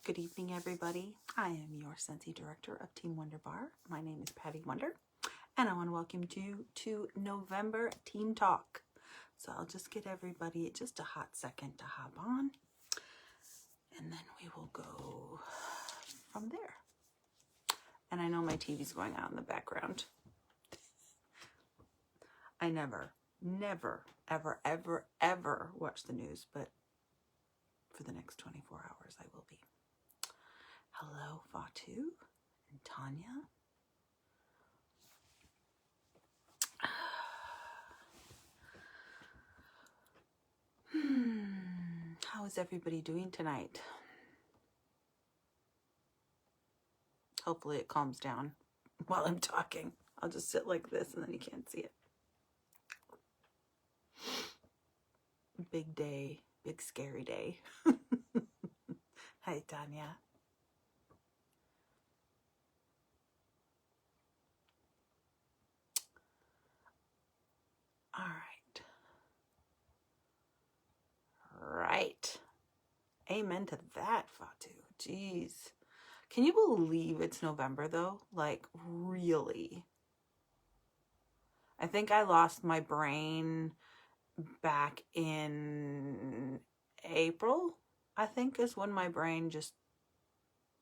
Good evening, everybody. I am your Scentsy Director of Team WunderBar. My name is Patty Wonder, and I want to welcome you to No-Vember Team Talk. So I'll just get everybody just a hot second to hop on, and then we will go from there. And I know my TV's going on in the background. I never, ever, ever watch the news, but for the next 24 hours I will be. Hello, Fatu and Tanya. How is everybody doing tonight? Hopefully it calms down while I'm talking. I'll just sit like this and then you can't see it. Big day, big scary day. Hi, Tanya. All right. Right. Amen to that, Fatu. Jeez. Can you believe it's November, though? Like, really? I think I lost my brain back in April, I think, is when my brain just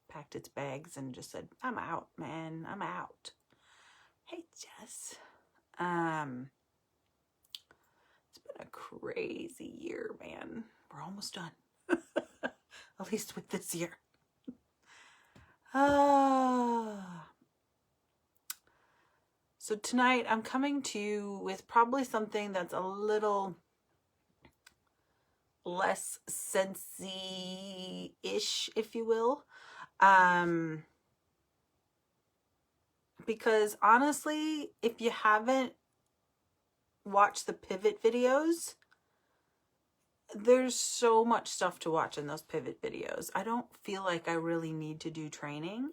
packed its bags and just said, I'm out, man. I'm out. Hey, Jess. It's been a crazy year, man. We're almost done. At least with this year. So tonight I'm coming to you with probably something that's a little less Scentsy-ish, if you will. Because honestly, if you haven't watched the pivot videos, there's so much stuff to watch in those pivot videos. I don't feel like I really need to do training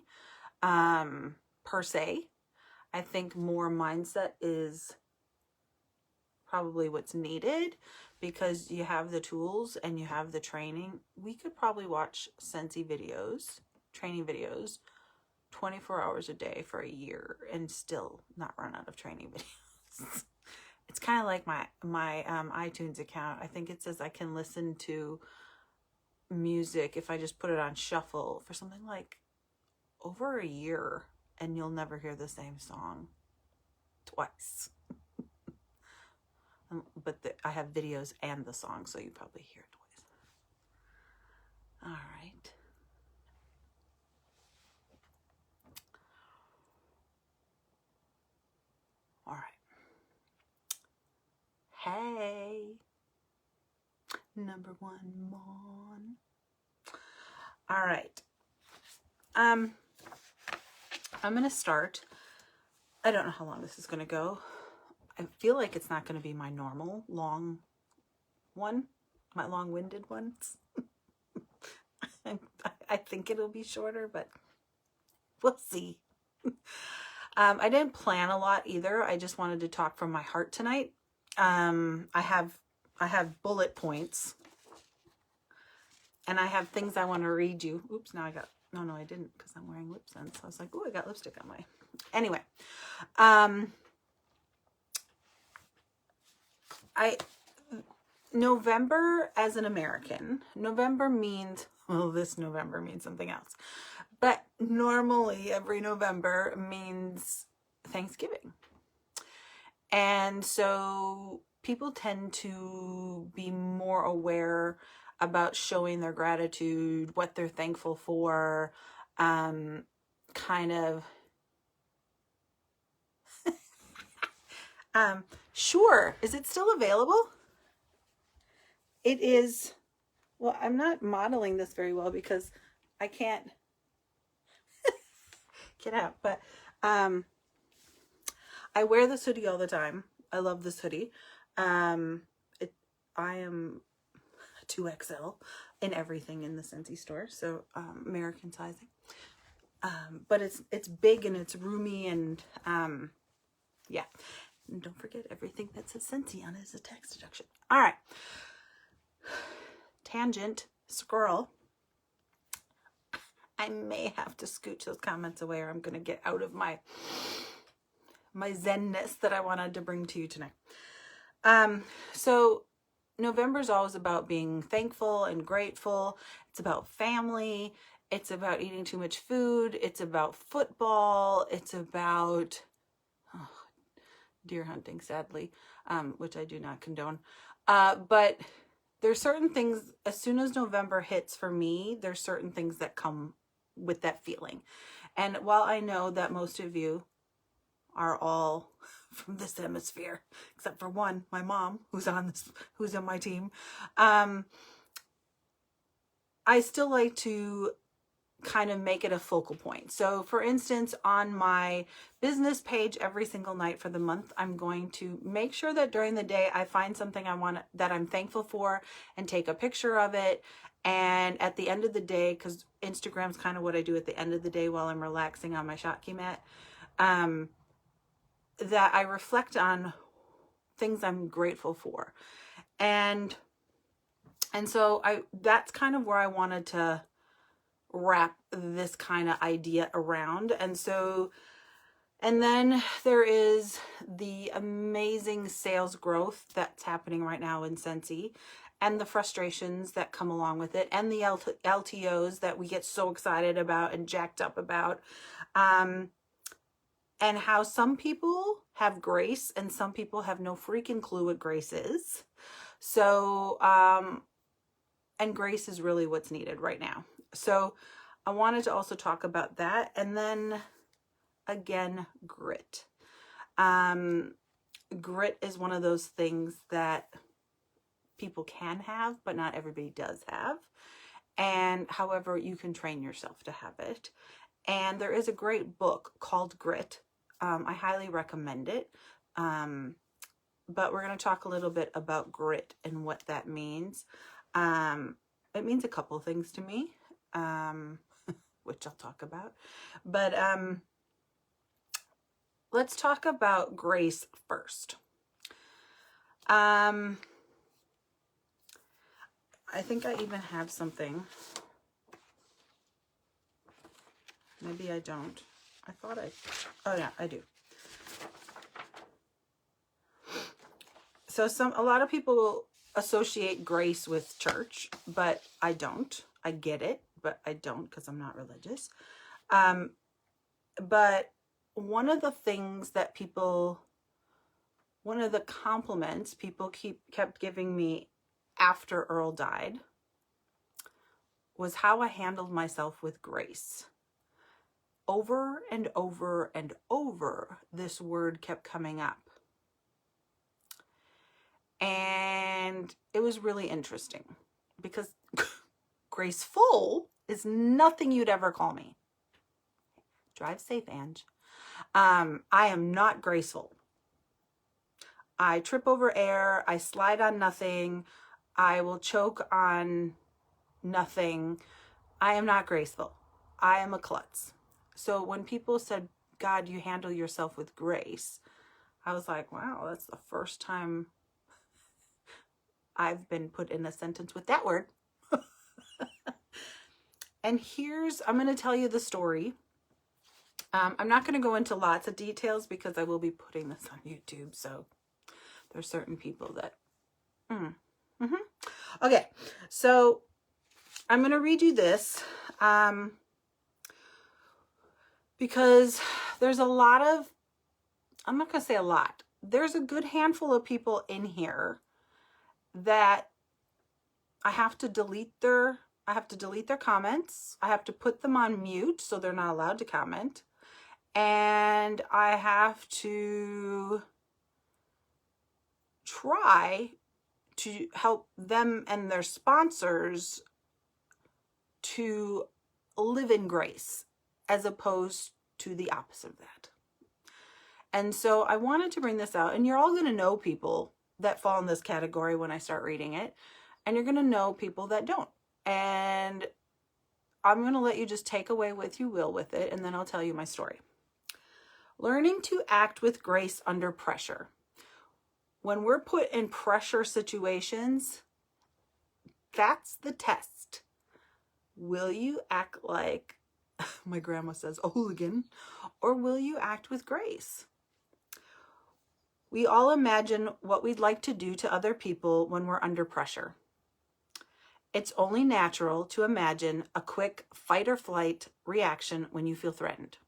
per se. I think more mindset is probably what's needed because you have the tools and you have the training. We could probably watch Scentsy videos, training videos, 24 hours a day for a year and still not run out of training videos. It's kind of like my iTunes account. I think it says I can listen to music if I just put it on shuffle for something like over a year, and you'll never hear the same song twice. But I have videos and the song, so you probably hear it twice. All right. All right. Hey. Number one, Mon. All right. I'm going to start. I don't know how long this is going to go. I feel like it's not going to be my normal long one, my long-winded ones. I think it'll be shorter, but we'll see. I didn't plan a lot either. I just wanted to talk from my heart tonight. I have bullet points, and I have things I want to read you. Oops, now I got, no, I didn't, because I'm wearing lip scents. I was like, oh, I got lipstick on my, anyway. November as an American, November means, well, this November means something else. But normally every November means Thanksgiving. And so people tend to be more aware about showing their gratitude, what they're thankful for, kind of. Sure. Is it still available? It is. Well, I'm not modeling this very well because I can't get out, but I wear this hoodie all the time. I love this hoodie. I am 2XL in everything in the Scentsy store, so American sizing. But it's big and it's roomy and yeah. And don't forget, everything that says Scentsy on it is a tax deduction. All right. Tangent, squirrel. I may have to scooch those comments away, or I'm going to get out of my zenness that I wanted to bring to you tonight. So November is always about being thankful and grateful. It's about family. It's about eating too much food. It's about football. It's about deer hunting, sadly, which I do not condone. But there's certain things, as soon as November hits for me, there's certain things that come with that feeling. And while I know that most of you are all from this hemisphere, except for one, my mom, who's on my team, I still like to kind of make it a focal point. So for instance, on my business page every single night for the month, I'm going to make sure that during the day I find something that I'm thankful for and take a picture of it. And at the end of the day, because Instagram's kind of what I do at the end of the day while I'm relaxing on my Shotki mat, that I reflect on things I'm grateful for. And so that's kind of where I wanted to wrap this kind of idea around. And then there is the amazing sales growth that's happening right now in Scentsy, and the frustrations that come along with it, and the LTOs that we get so excited about and jacked up about, and how some people have grace and some people have no freaking clue what grace is. So, and grace is really what's needed right now. So I wanted to also talk about that. And then again, grit. Grit is one of those things that people can have, but not everybody does have. And however, you can train yourself to have it. And there is a great book called Grit. I highly recommend it. But we're going to talk a little bit about grit and what that means. It means a couple of things to me, which I'll talk about. But let's talk about grace first. I think I even have something. Maybe I don't. Oh yeah, I do. So a lot of people associate grace with church, but I don't. I get it, but I don't, because I'm not religious. But one of the compliments people kept giving me after Earl died was how I handled myself with grace. Over and over and over, this word kept coming up. And it was really interesting because graceful is nothing you'd ever call me. Drive safe, Ange. I am not graceful. I trip over air. I slide on nothing. I will choke on nothing. I am not graceful. I am a klutz. So when people said, God, you handle yourself with grace, I was like, wow, that's the first time I've been put in a sentence with that word. And I'm going to tell you the story. I'm not going to go into lots of details because I will be putting this on YouTube. So there's certain people that, Okay. So I'm going to read you this, because there's a lot of, I'm not going to say a lot. There's a good handful of people in here that I have to delete their comments. I have to put them on mute so they're not allowed to comment. And I have to try to help them and their sponsors to live in grace as opposed to the opposite of that. And so I wanted to bring this out, and you're all going to know people that fall in this category when I start reading it, and you're going to know people that don't. And I'm going to let you just take away what you will with it, and then I'll tell you my story. Learning to act with grace under pressure. When we're put in pressure situations, that's the test. Will you act like my grandma says, a hooligan, or will you act with grace? We all imagine what we'd like to do to other people when we're under pressure. It's only natural to imagine a quick fight or flight reaction when you feel threatened.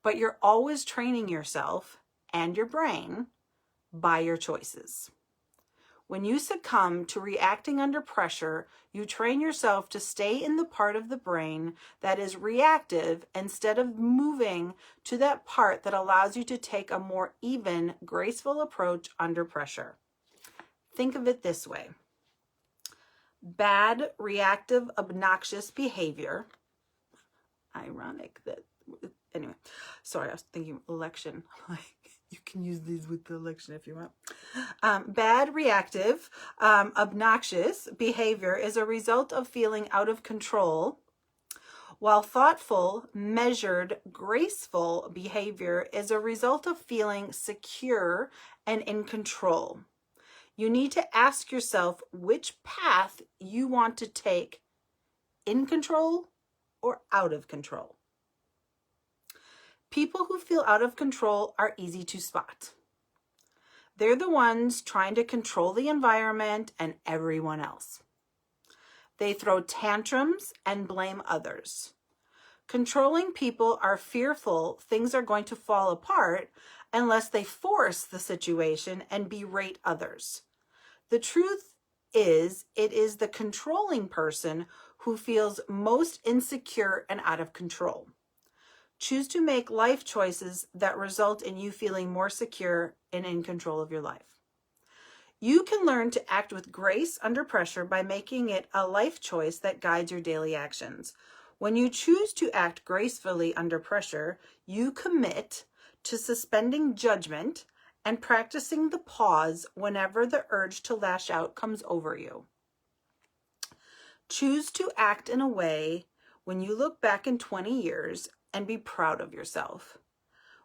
But you're always training yourself and your brain by your choices. When you succumb to reacting under pressure, you train yourself to stay in the part of the brain that is reactive instead of moving to that part that allows you to take a more even, graceful approach under pressure. Think of it this way. Bad, reactive, obnoxious behavior. Ironic that, anyway, sorry, I was thinking election. Like, you can use these with the election if you want. Bad, reactive, obnoxious behavior is a result of feeling out of control, while thoughtful, measured, graceful behavior is a result of feeling secure and in control. You need to ask yourself which path you want to take, in control or out of control. People who feel out of control are easy to spot. They're the ones trying to control the environment and everyone else. They throw tantrums and blame others. Controlling people are fearful things are going to fall apart unless they force the situation and berate others. The truth is, it is the controlling person who feels most insecure and out of control. Choose to make life choices that result in you feeling more secure and in control of your life. You can learn to act with grace under pressure by making it a life choice that guides your daily actions. When you choose to act gracefully under pressure, you commit to suspending judgment and practicing the pause whenever the urge to lash out comes over you. Choose to act in a way when you look back in 20 years and be proud of yourself.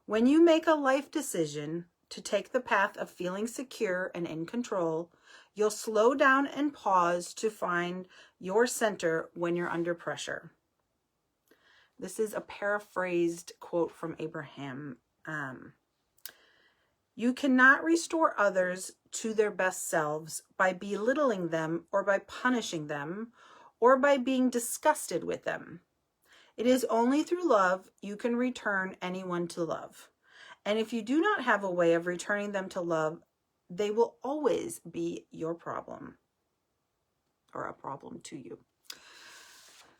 When you make a life decision to take the path of feeling secure and in control, you'll slow down and pause to find your center when you're under pressure. This is a paraphrased quote from Abraham. You cannot restore others to their best selves by belittling them or by punishing them or by being disgusted with them. It is only through love you can return anyone to love. And if you do not have a way of returning them to love, they will always be your problem or a problem to you.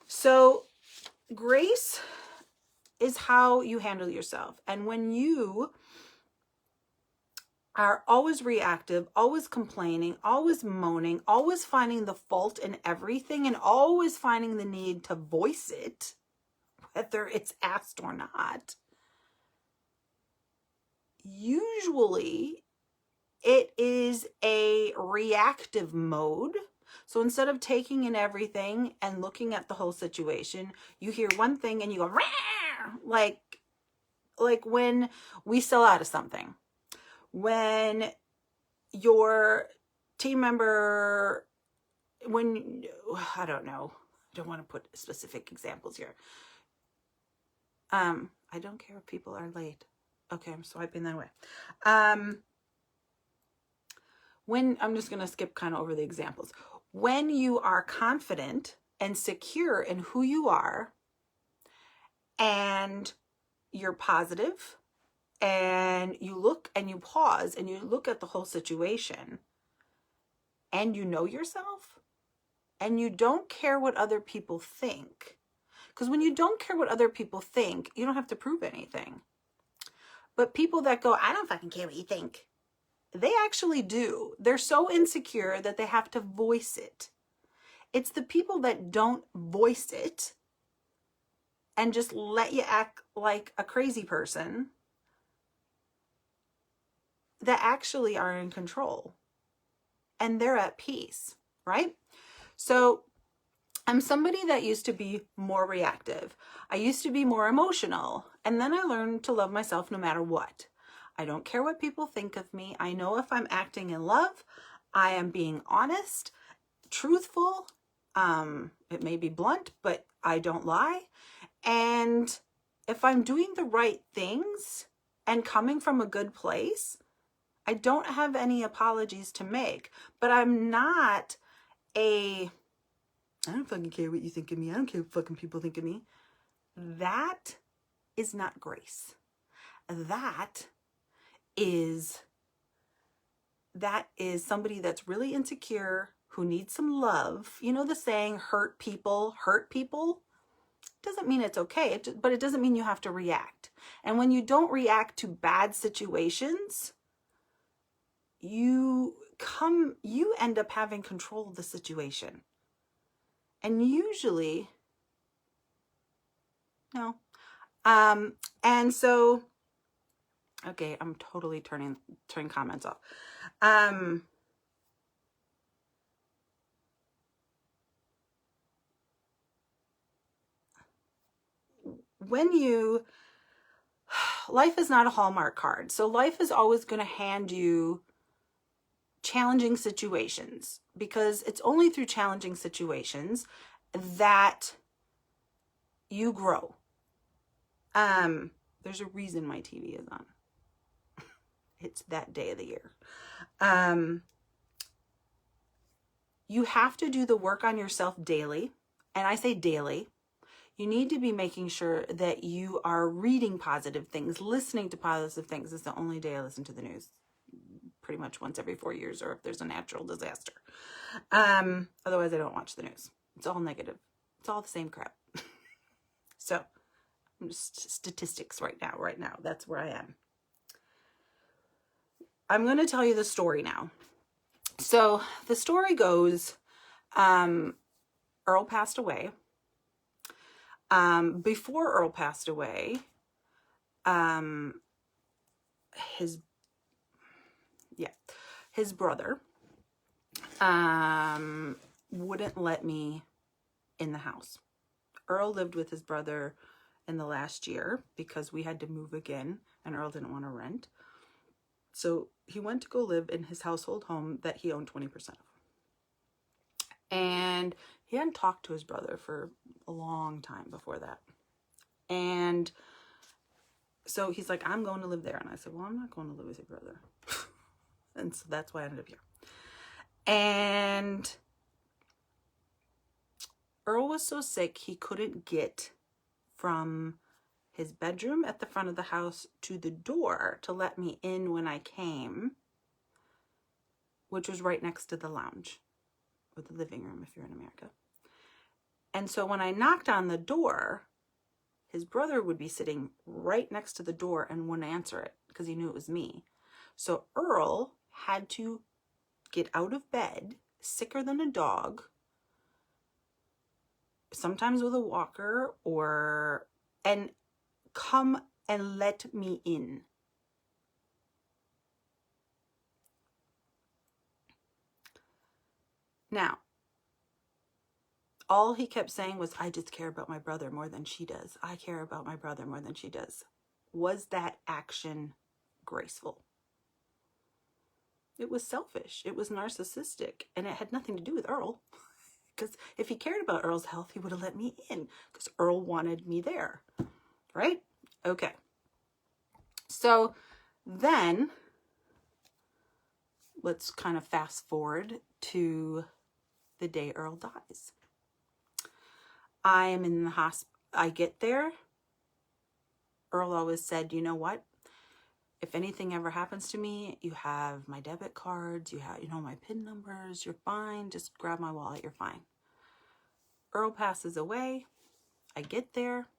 So grace is how you handle yourself. And when you are always reactive, always complaining, always moaning, always finding the fault in everything, and always finding the need to voice it, whether it's asked or not, usually it is a reactive mode. So instead of taking in everything and looking at the whole situation, you hear one thing and you go, rah! like when we sell out of something. When your team member, I don't know, I don't want to put specific examples here. I don't care if people are late. Okay, I'm swiping that way. When I'm just going to skip kind of over the examples. When you are confident and secure in who you are, and you're positive, and you look and you pause and you look at the whole situation, and you know yourself, and you don't care what other people think. Because when you don't care what other people think, you don't have to prove anything. But people that go, I don't fucking care what you think, they actually do. They're so insecure that they have to voice it. It's the people that don't voice it and just let you act like a crazy person that actually are in control. And they're at peace, right? So I'm somebody that used to be more reactive. I used to be more emotional. And then I learned to love myself no matter what. I don't care what people think of me. I know if I'm acting in love, I am being honest, truthful. It may be blunt, but I don't lie. And if I'm doing the right things and coming from a good place, I don't have any apologies to make. But I'm not I don't fucking care what you think of me. I don't care what fucking people think of me. That is not grace. That is somebody that's really insecure, who needs some love. You know the saying, hurt people hurt people? Doesn't mean it's okay, but it doesn't mean you have to react. And when you don't react to bad situations, you end up having control of the situation. And usually, no. And so, okay, I'm totally turning comments off. Life is not a Hallmark card. So life is always going to hand you challenging situations, because it's only through challenging situations that you grow. There's a reason my TV is on. It's that day of the year. You have to do the work on yourself daily. And I say daily. You need to be making sure that you are reading positive things, listening to positive things. It's the only day I listen to the news. Pretty much once every 4 years, or if there's a natural disaster. Otherwise, I don't watch the news. It's all negative. It's all the same crap. So, I'm just statistics right now. That's where I am. I'm going to tell you the story now. So, the story goes, Earl passed away. Before Earl passed away, his brother wouldn't let me in the house. Earl lived with his brother in the last year because we had to move again, and Earl didn't want to rent. So he went to go live in his household home that he owned 20% of. And he hadn't talked to his brother for a long time before that. And so he's like, I'm going to live there. And I said, well, I'm not going to live with your brother. And so that's why I ended up here. And Earl was so sick, he couldn't get from his bedroom at the front of the house to the door to let me in when I came, which was right next to the lounge, or the living room if you're in America. And so when I knocked on the door, his brother would be sitting right next to the door and wouldn't answer it because he knew it was me. So Earl had to get out of bed, sicker than a dog, sometimes with a walker, and come and let me in. Now, all he kept saying was, I just care about my brother more than she does. I care about my brother more than she does. Was that action graceful? It was selfish. It was narcissistic. And it had nothing to do with Earl. Because if he cared about Earl's health, he would have let me in. Because Earl wanted me there. Right? Okay. So then, let's kind of fast forward to the day Earl dies. I am in the hospital. I get there. Earl always said, you know what? If anything ever happens to me, you have my debit cards, you have, my PIN numbers, you're fine. Just grab my wallet, you're fine. Earl passes away. I get there.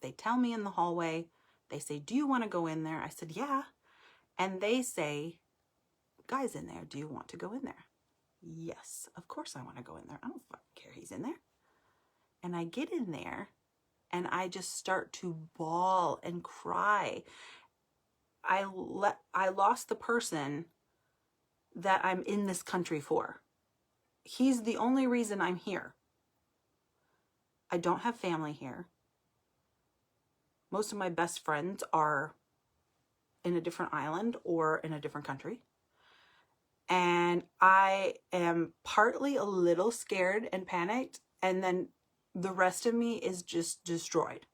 They tell me in the hallway. They say, do you want to go in there? I said, yeah. And they say, guy's in there. Do you want to go in there? Yes, of course I want to go in there. I don't fucking care he's in there. And I get in there and I just start to bawl and cry. I lost the person that I'm in this country for. He's the only reason I'm here. I don't have family here. Most of my best friends are in a different island or in a different country. And I am partly a little scared and panicked. And then the rest of me is just destroyed.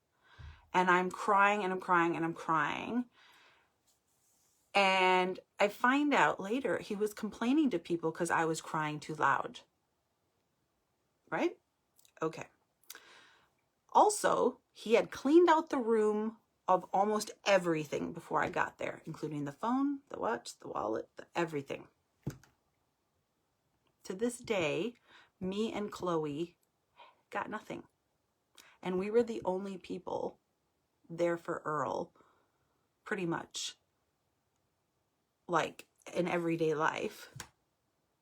And I'm crying and I'm crying and I'm crying. And I find out later he was complaining to people because I was crying too loud. Right? Okay. Also, he had cleaned out the room of almost everything before I got there, including the phone, the watch, the wallet, everything. To this day, me and Chloe got nothing. And we were the only people there for Earl, pretty much, like in everyday life.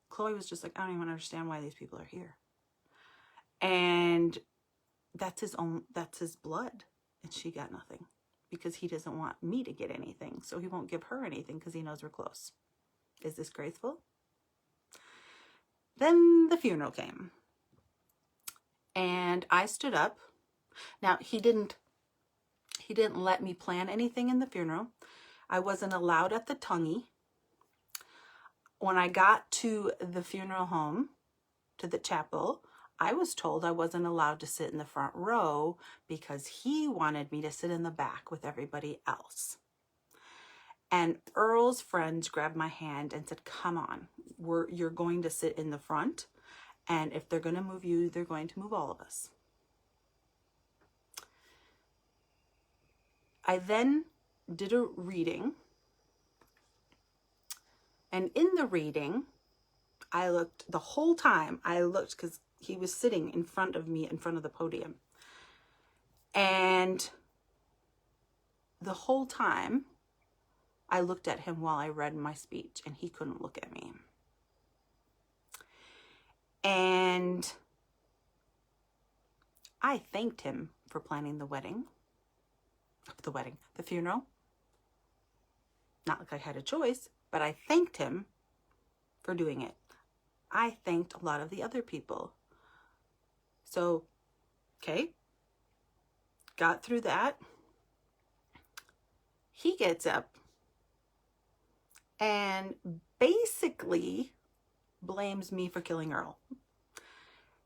Chloe was just like, I don't even understand why these people are here. And that's his blood. And she got nothing because he doesn't want me to get anything. So he won't give her anything because he knows we're close. Is this graceful? Then the funeral came. And I stood up. Now, he didn't let me plan anything in the funeral. I wasn't allowed at the tonguey. When I got to the funeral home, to the chapel, I was told I wasn't allowed to sit in the front row because he wanted me to sit in the back with everybody else. And Earl's friends grabbed my hand and said, come on, you're going to sit in the front. And if they're going to move you, they're going to move all of us. I then did a reading. And in the reading, I looked the whole time. I looked because he was sitting in front of me, in front of the podium. And the whole time, I looked at him while I read my speech, and he couldn't look at me. And I thanked him for planning the funeral. Not like I had a choice, but I thanked him for doing it. I thanked a lot of the other people. So, okay, got through that. He gets up and basically blames me for killing Earl.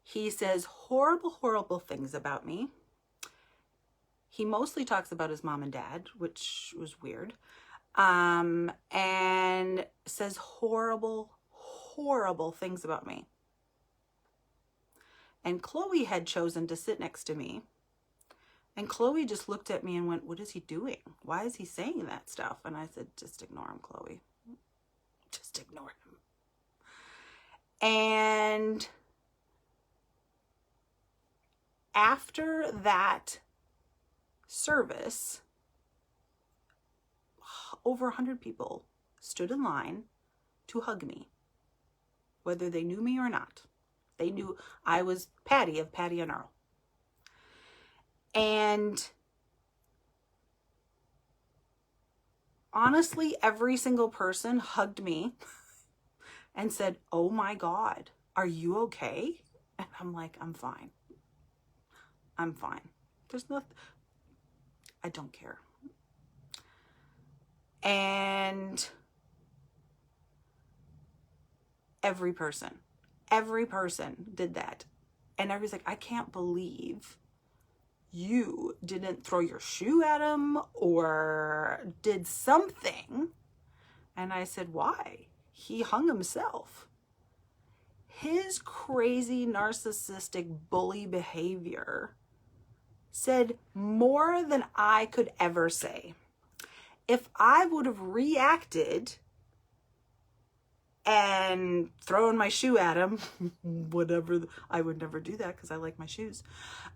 He says horrible, horrible things about me. He mostly talks about his mom and dad, which was weird. And says horrible, horrible things about me. And Chloe had chosen to sit next to me. And Chloe just looked at me and went, what is he doing? Why is he saying that stuff? And I said, just ignore him, Chloe. Just ignore him. And after that service, over 100 people stood in line to hug me, whether they knew me or not. They knew I was Patty of Patty and Earl. And honestly, every single person hugged me and said, oh my God, are you okay? And I'm like, I'm fine. I'm fine. There's nothing. I don't care. And every person did that. And everybody's like, I can't believe you didn't throw your shoe at him or did something. And I said, why? He hung himself. His crazy narcissistic bully behavior said more than I could ever say. If I would have reacted and thrown my shoe at him, whatever, I would never do that because I like my shoes.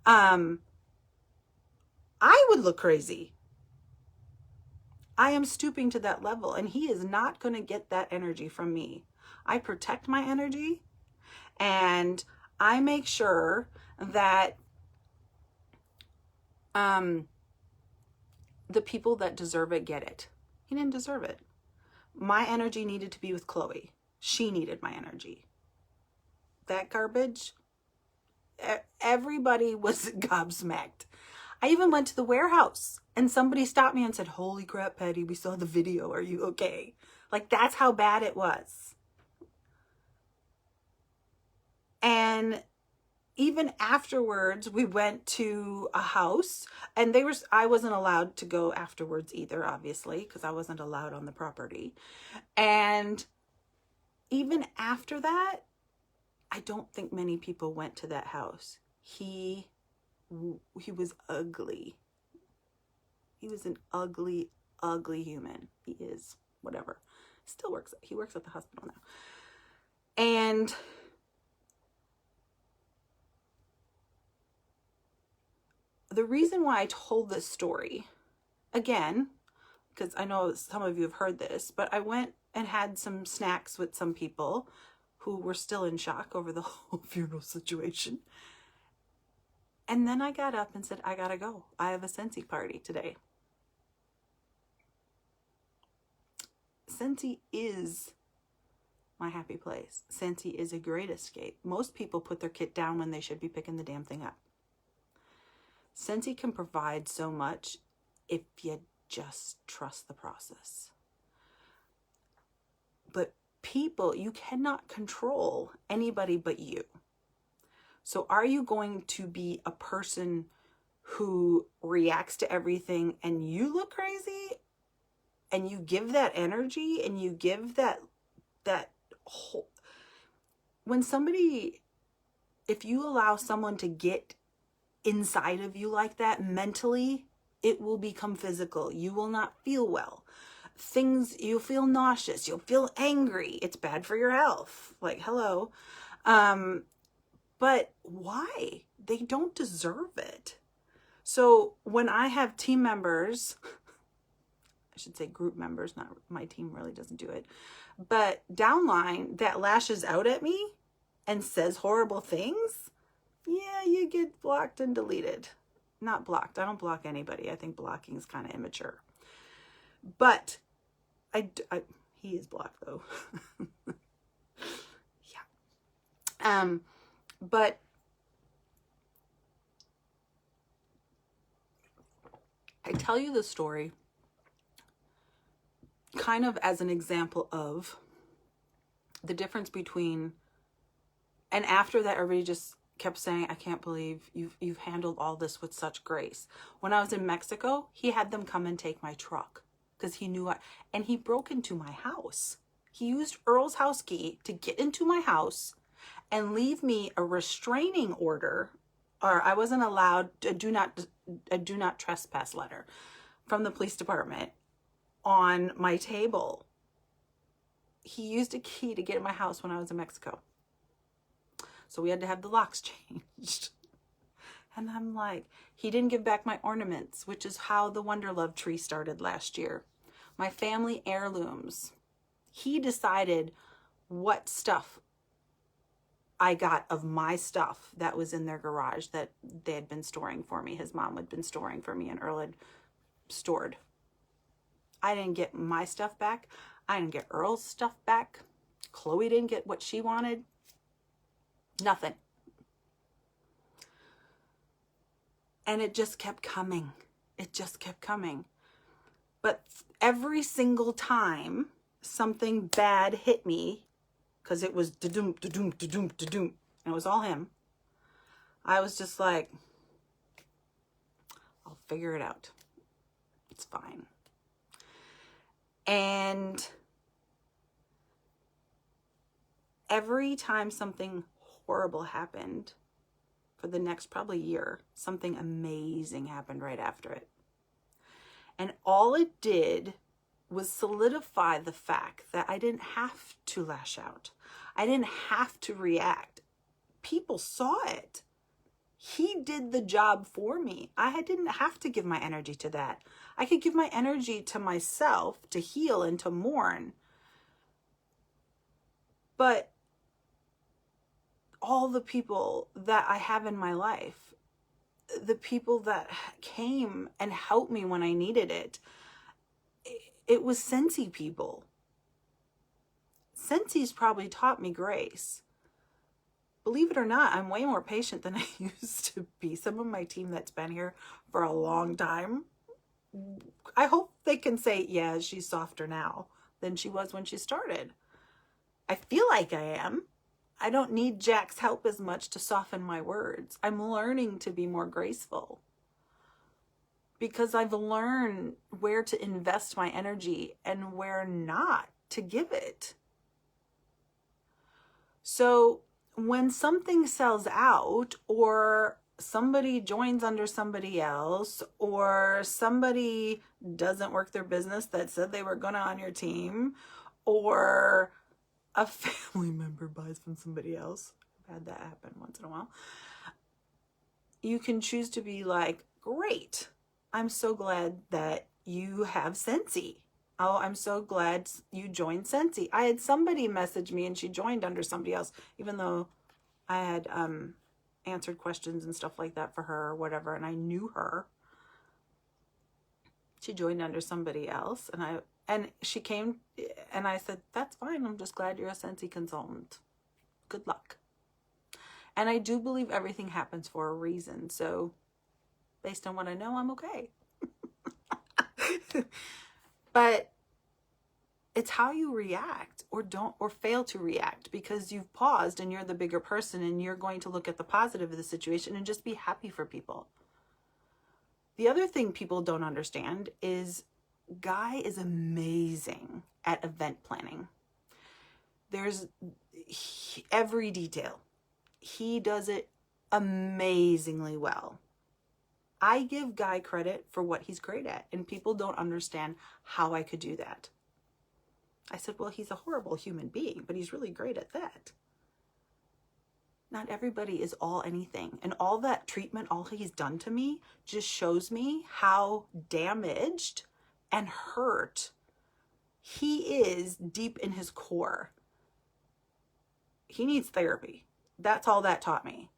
I would look crazy. I am stooping to that level, and he is not going to get that energy from me. I protect my energy, and I make sure that the people that deserve it get it. He didn't deserve it. My energy needed to be with Chloe. She needed my energy. That garbage, everybody was gobsmacked. I even went to the warehouse and somebody stopped me and said, holy crap, Patty, we saw the video. Are you okay? Like, that's how bad it was. And even afterwards, we went to a house, and I wasn't allowed to go afterwards either, obviously, because I wasn't allowed on the property. And even after that, I don't think many people went to that house. He was ugly. He was an ugly, ugly human. He is, whatever. He works at the hospital now. And the reason why I told this story, again, because I know some of you have heard this, but I went and had some snacks with some people who were still in shock over the whole funeral situation. And then I got up and said, I gotta go. I have a Scentsy party today. Scentsy is my happy place. Scentsy is a great escape. Most people put their kit down when they should be picking the damn thing up. Scentsy can provide so much if you just trust the process. But people, you cannot control anybody but you. So are you going to be a person who reacts to everything and you look crazy and you give that energy and you give that whole, when somebody, if you allow someone to get inside of you like that mentally, it will become physical. You will not feel well. You'll feel nauseous. You'll feel angry. It's bad for your health. Like, hello. But why? They don't deserve it. So when I have team members, I should say group members, not my team really doesn't do it, but downline that lashes out at me and says horrible things, yeah, you get blocked and deleted. Not blocked. I don't block anybody. I think blocking is kind of immature. But he is blocked though. Yeah. But I tell you the story kind of as an example of the difference between, and after that, everybody just kept saying, I can't believe you've handled all this with such grace. When I was in Mexico, he had them come and take my truck because he knew and he broke into my house. He used Earl's house key to get into my house and leave me a restraining order, or I wasn't allowed a do not trespass letter from the police department on my table. He used a key to get in my house when I was in Mexico. So we had to have the locks changed. And I'm like, he didn't give back my ornaments, which is how the Wonder Love tree started last year. My family heirlooms. He decided what stuff I got of my stuff that was in their garage that they had been storing for me. His mom had been storing for me and Earl had stored. I didn't get my stuff back. I didn't get Earl's stuff back. Chloe didn't get what she wanted. Nothing. And it just kept coming. It just kept coming. But every single time something bad hit me, because it was da-doom, da-doom, da-doom, da-doom, and it was all him, I was just like, I'll figure it out. It's fine. And every time something horrible happened, for the next probably year, something amazing happened right after it. And all it did was solidify the fact that I didn't have to lash out. I didn't have to react. People saw it. He did the job for me. I didn't have to give my energy to that. I could give my energy to myself to heal and to mourn. But all the people that I have in my life, the people that came and helped me when I needed it, it was Scentsy people. Scentsy's probably taught me grace. Believe it or not, I'm way more patient than I used to be. Some of my team that's been here for a long time, I hope they can say, yeah, she's softer now than she was when she started. I feel like I am. I don't need Jack's help as much to soften my words. I'm learning to be more graceful because I've learned where to invest my energy and where not to give it. So when something sells out, or somebody joins under somebody else, or somebody doesn't work their business that said they were gonna on your team, or a family member buys from somebody else, I've had that happen once in a while, you can choose to be like, great, I'm so glad that you have Scentsy. Oh, I'm so glad you joined Scentsy. I had somebody message me and she joined under somebody else, even though I had answered questions and stuff like that for her or whatever, and I knew her. She joined under somebody else, and she came, and I said, that's fine. I'm just glad you're a Scentsy consultant. Good luck. And I do believe everything happens for a reason. So based on what I know, I'm okay. But it's how you react or don't, or fail to react, because you've paused and you're the bigger person and you're going to look at the positive of the situation and just be happy for people. The other thing people don't understand is Guy is amazing at event planning. There's every detail. He does it amazingly well. I give Guy credit for what he's great at, and people don't understand how I could do that. I said, well, he's a horrible human being, but he's really great at that. Not everybody is all anything. And all that treatment, all he's done to me, just shows me how damaged and hurt he is deep in his core. He needs therapy. That's all that taught me.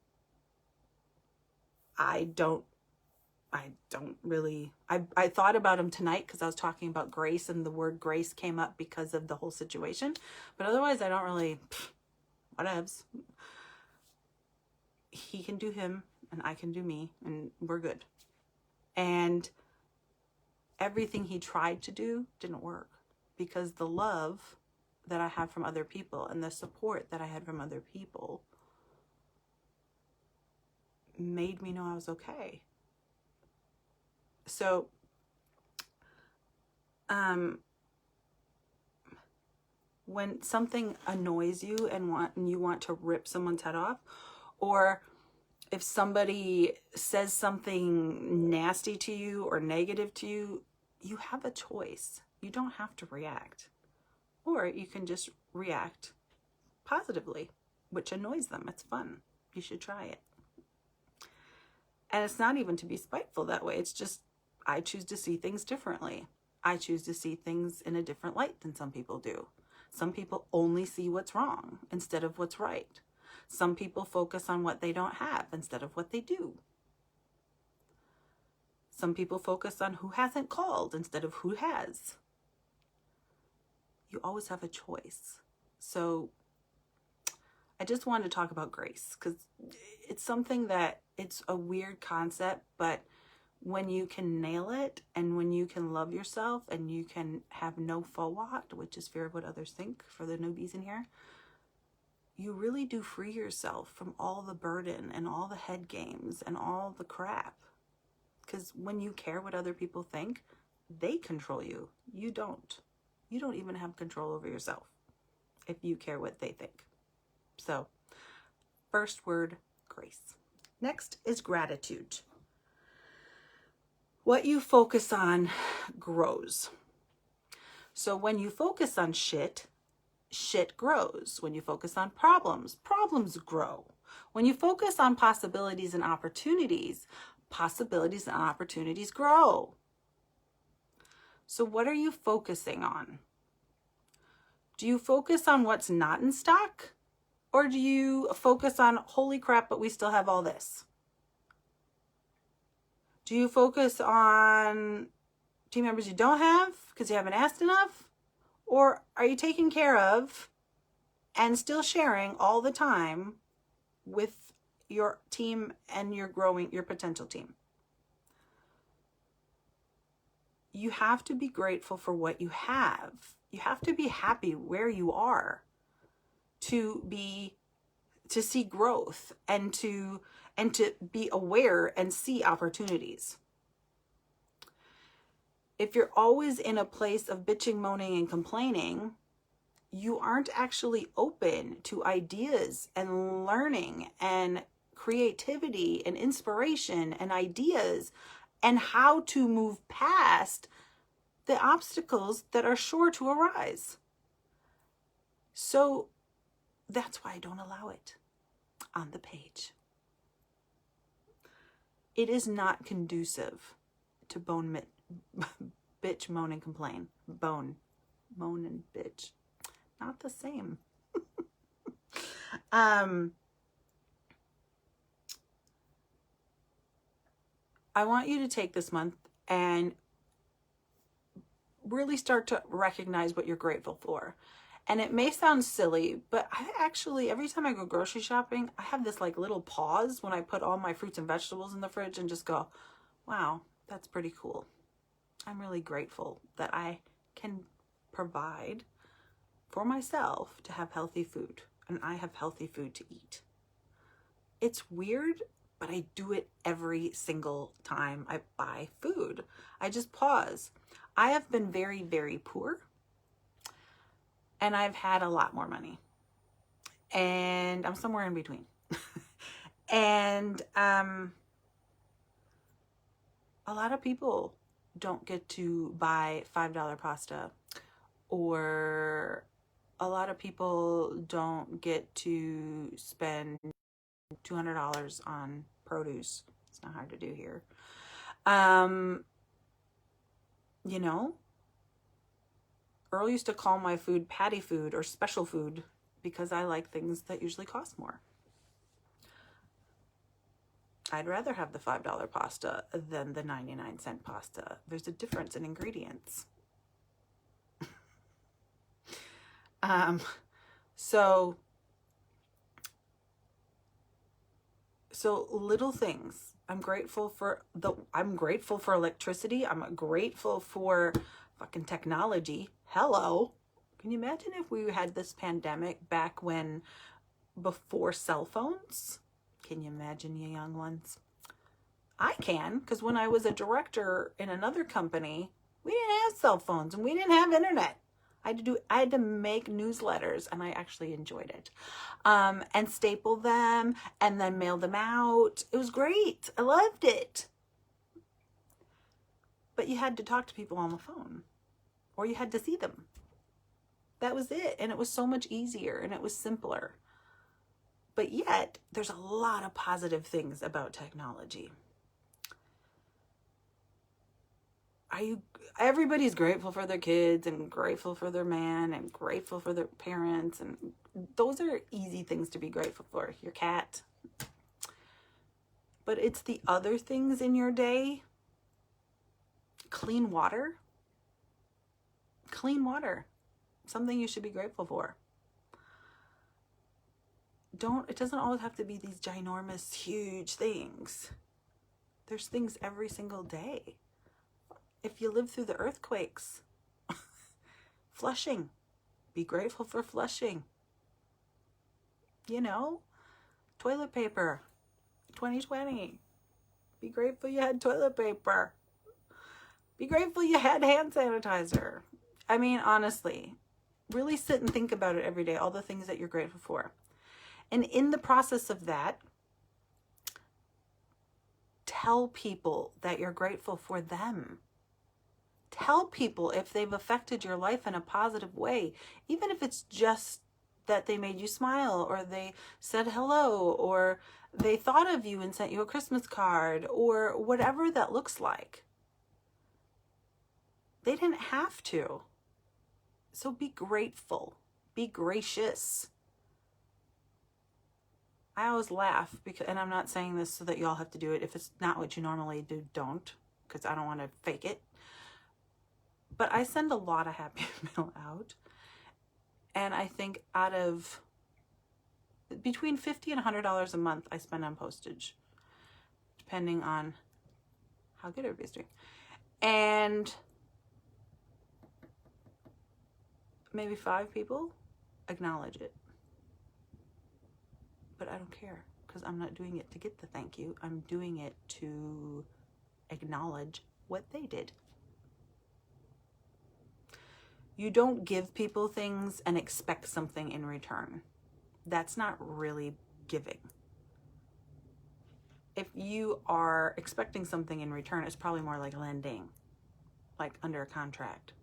I thought about him tonight because I was talking about grace, and the word grace came up because of the whole situation. But otherwise, I don't really, whatevs. He can do him and I can do me, and we're good. And everything he tried to do didn't work, because the love that I have from other people and the support that I had from other people made me know I was okay. So, when something annoys you and you want to rip someone's head off, or if somebody says something nasty to you or negative to you, you have a choice. You don't have to react. Or you can just react positively, which annoys them. It's fun. You should try it. And it's not even to be spiteful that way. It's just, I choose to see things differently. I choose to see things in a different light than some people do. Some people only see what's wrong instead of what's right. Some people focus on what they don't have instead of what they do. Some people focus on who hasn't called instead of who has. You always have a choice. So I just wanted to talk about grace, because it's something that, it's a weird concept, but when you can nail it, and when you can love yourself, and you can have no fawat, which is fear of what others think for the newbies in here, you really do free yourself from all the burden and all the head games and all the crap. Because when you care what other people think, they control you. You don't. You don't even have control over yourself if you care what they think. So, first word, grace. Next is gratitude. What you focus on grows. So when you focus on shit, shit grows. When you focus on problems, problems grow. When you focus on possibilities and opportunities, possibilities and opportunities grow. So what are you focusing on? Do you focus on what's not in stock? Or do you focus on, holy crap, but we still have all this? Do you focus on team members you don't have because you haven't asked enough? Or are you taking care of and still sharing all the time with your team and your potential team? You have to be grateful for what you have. You have to be happy where you are to be to see growth and to be aware and see opportunities. If you're always in a place of bitching, moaning, and complaining, you aren't actually open to ideas and learning and creativity and inspiration and ideas and how to move past the obstacles that are sure to arise. So that's why I don't allow it on the page. It is not conducive to bitch, moan, and complain. Moan, and bitch. Not the same. I want you to take this month and really start to recognize what you're grateful for. And it may sound silly, but I actually, every time I go grocery shopping, I have this like little pause when I put all my fruits and vegetables in the fridge and just go, wow, that's pretty cool. I'm really grateful that I can provide for myself to have healthy food, and I have healthy food to eat. It's weird, but I do it every single time I buy food. I just pause. I have been very, very poor, and I've had a lot more money, and I'm somewhere in between. And a lot of people don't get to buy $5 pasta, or a lot of people don't get to spend $200 on produce. It's not hard to do here. You know, Earl used to call my food patty food or special food because I like things that usually cost more. I'd rather have the $5 pasta than the 99-cent pasta. There's a difference in ingredients. So little things. I'm grateful for electricity. I'm grateful for fucking technology. Hello. Can you imagine if we had this pandemic back before cell phones? Can you imagine, you young ones? I can, because when I was a director in another company, we didn't have cell phones and we didn't have internet. I had to make newsletters, and I actually enjoyed it. And staple them and then mail them out. It was great. I loved it. But you had to talk to people on the phone, or you had to see them. That was it. And it was so much easier, and it was simpler. But yet, there's a lot of positive things about technology. Everybody's grateful for their kids and grateful for their man and grateful for their parents, and those are easy things to be grateful for. Your cat. But it's the other things in your day. Clean water. Something you should be grateful for. It doesn't always have to be these ginormous, huge things. There's things every single day. If you live through the earthquakes, Flushing, be grateful for Flushing. You know, toilet paper, 2020. Be grateful you had toilet paper. Be grateful you had hand sanitizer. I mean, honestly, really sit and think about it every day, all the things that you're grateful for. And in the process of that, tell people that you're grateful for them. Tell people if they've affected your life in a positive way, even if it's just that they made you smile, or they said hello, or they thought of you and sent you a Christmas card, or whatever that looks like. They didn't have to. So be grateful. Be gracious. I always laugh and I'm not saying this so that y'all have to do it. If it's not what you normally do, don't, because I don't want to fake it. But I send a lot of Happy Mail out. And I think out of between $50 and $100 a month I spend on postage, depending on how good everybody's doing. And maybe 5 people acknowledge it. But I don't care, because I'm not doing it to get the thank you. I'm doing it to acknowledge what they did. You don't give people things and expect something in return. That's not really giving. If you are expecting something in return, it's probably more like lending, like under a contract.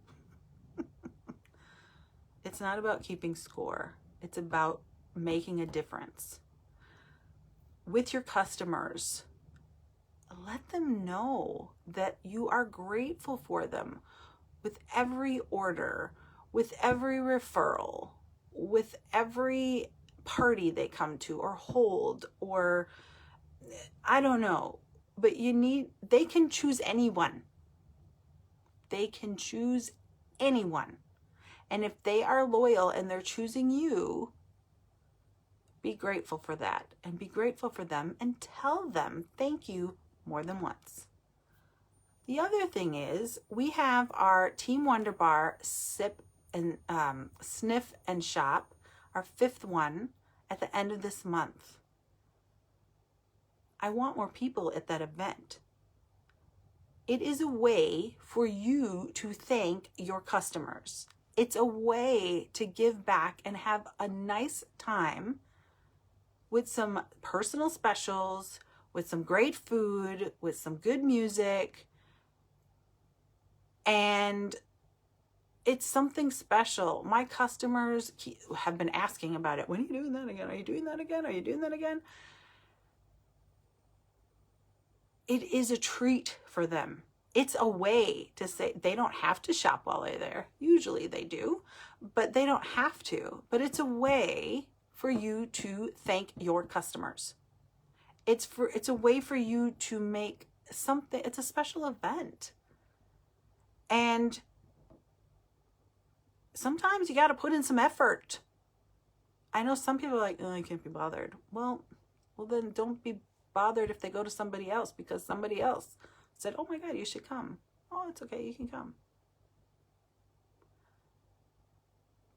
It's not about keeping score. It's about making a difference. With your customers, let them know that you are grateful for them with every order, with every referral, with every party they come to or hold, or I don't know, but they can choose anyone. They can choose anyone. And if they are loyal and they're choosing you, be grateful for that and be grateful for them and tell them thank you more than once. The other thing is we have our Team WunderBar sip and sniff and shop, our 5th one, at the end of this month. I want more people at that event. It is a way for you to thank your customers. It's a way to give back and have a nice time with some personal specials, with some great food, with some good music. And it's something special. My customers have been asking about it. When are you doing that again? Are you doing that again? Are you doing that again? It is a treat for them. It's a way to say they don't have to shop while they're there. Usually they do, but they don't have to. But it's a way for you to thank your customers. It's a way for you to make something, it's a special event. And sometimes you got to put in some effort. I know some people are like, oh, I can't be bothered. Well, then don't be bothered if they go to somebody else because somebody else said, oh my God, you should come. Oh, it's okay, you can come.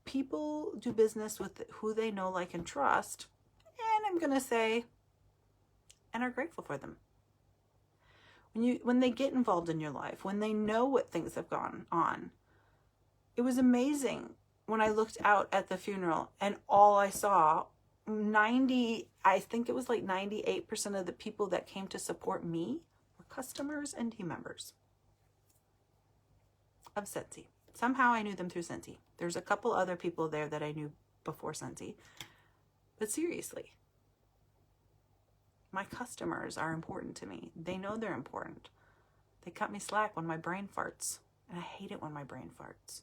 People do business with who they know, like, and trust. And I'm going to say, and are grateful for them. When they get involved in your life, when they know what things have gone on. It was amazing when I looked out at the funeral and all I saw, I think it was like 98% of the people that came to support me were customers and team members of Scentsy. Somehow I knew them through Scentsy. There's a couple other people there that I knew before Scentsy. But seriously, my customers are important to me. They know they're important. They cut me slack when my brain farts. And I hate it when my brain farts.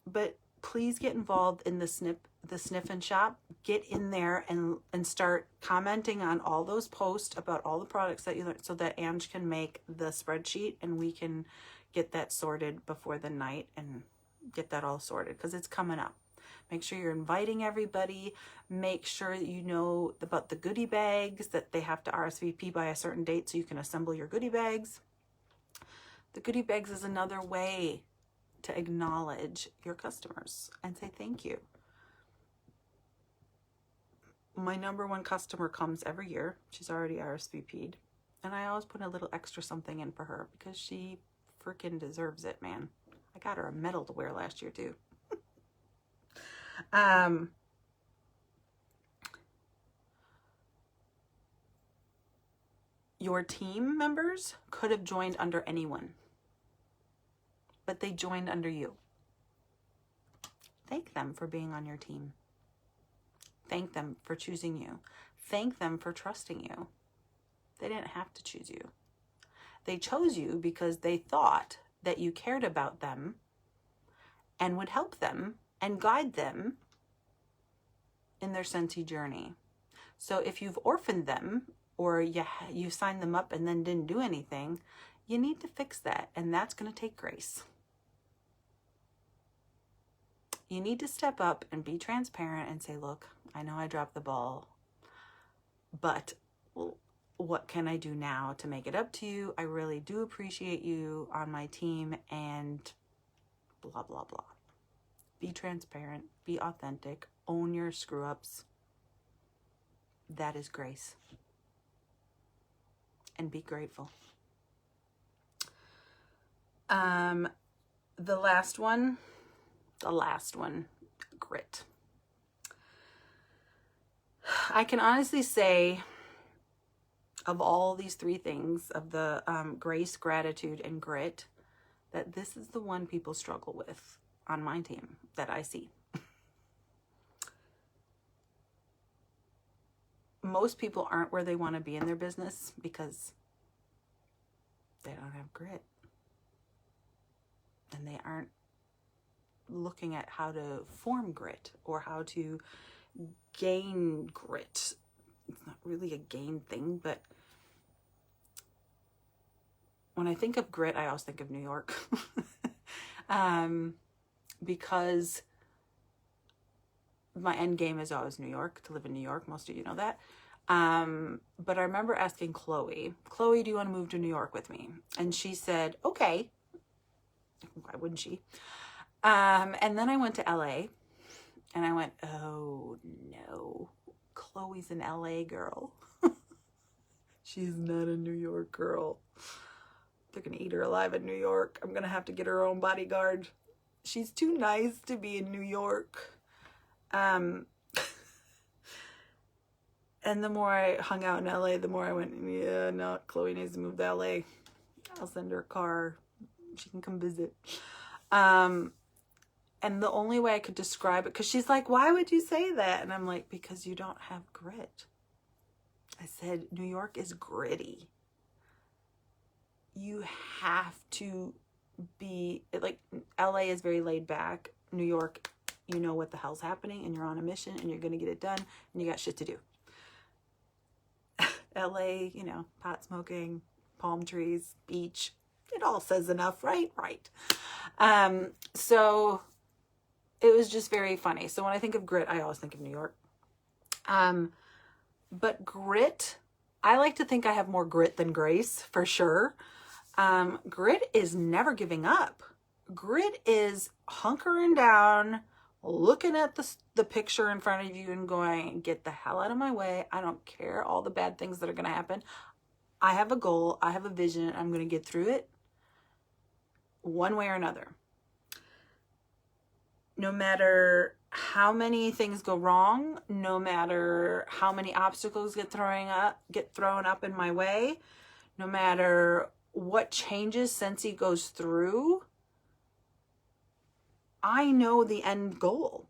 But please get involved in the sniff and shop. Get in there and start commenting on all those posts about all the products that you learned so that Ange can make the spreadsheet and we can get that sorted before the night and get that all sorted because it's coming up. Make sure you're inviting everybody. Make sure that you know about the goodie bags, that they have to RSVP by a certain date so you can assemble your goodie bags. The goodie bags is another way to acknowledge your customers and say thank you. My #1 customer comes every year. She's already RSVP'd. And I always put a little extra something in for her because she freaking deserves it, man. I got her a medal to wear last year too. Your team members could have joined under anyone, but they joined under you. Thank them for being on your team. Thank them for choosing you. Thank them for trusting you. They didn't have to choose you. They chose you because they thought that you cared about them and would help them and guide them in their Scentsy journey. So if you've orphaned them or you signed them up and then didn't do anything, you need to fix that, and that's going to take grace. You need to step up and be transparent and say, look, I know I dropped the ball, but what can I do now to make it up to you? I really do appreciate you on my team and blah, blah, blah. Be transparent, be authentic, own your screw-ups. That is grace. And be grateful. The last one, grit. I can honestly say, of all these three things, of the grace, gratitude, and grit, that this is the one people struggle with on my team that I see. Most people aren't where they want to be in their business because they don't have grit. And they aren't looking at how to form grit or how to gain grit. It's not really a gain thing, but when I think of grit, I always think of New York. Because my end game is always New York, to live in New York. Most of you know that. But I remember asking Chloe, do you want to move to New York with me? And she said, okay. Why wouldn't she? And then I went to LA and I went, oh no, Chloe's an LA girl. She's not a New York girl. They're going to eat her alive in New York. I'm going to have to get her own bodyguard. She's too nice to be in New York. And the more I hung out in LA, the more I went, yeah, no, Chloe needs to move to LA. I'll send her a car. She can come visit. And the only way I could describe it, because she's like, why would you say that? And I'm like, because you don't have grit. I said, New York is gritty. You have to be, like, LA is very laid back. New York, you know what the hell's happening and you're on a mission and you're going to get it done and you got shit to do. LA, you know, pot smoking, palm trees, beach. It all says enough, right? Right. So it was just very funny. So when I think of grit, I always think of New York. But grit, I like to think I have more grit than grace, for sure. Grit is never giving up. Grit is hunkering down, looking at the picture in front of you and going, get the hell out of my way. I don't care all the bad things that are going to happen. I have a goal. I have a vision. I'm going to get through it one way or another. No matter how many things go wrong, no matter how many obstacles get thrown up in my way, no matter what changes Scentsy goes through, I know the end goal.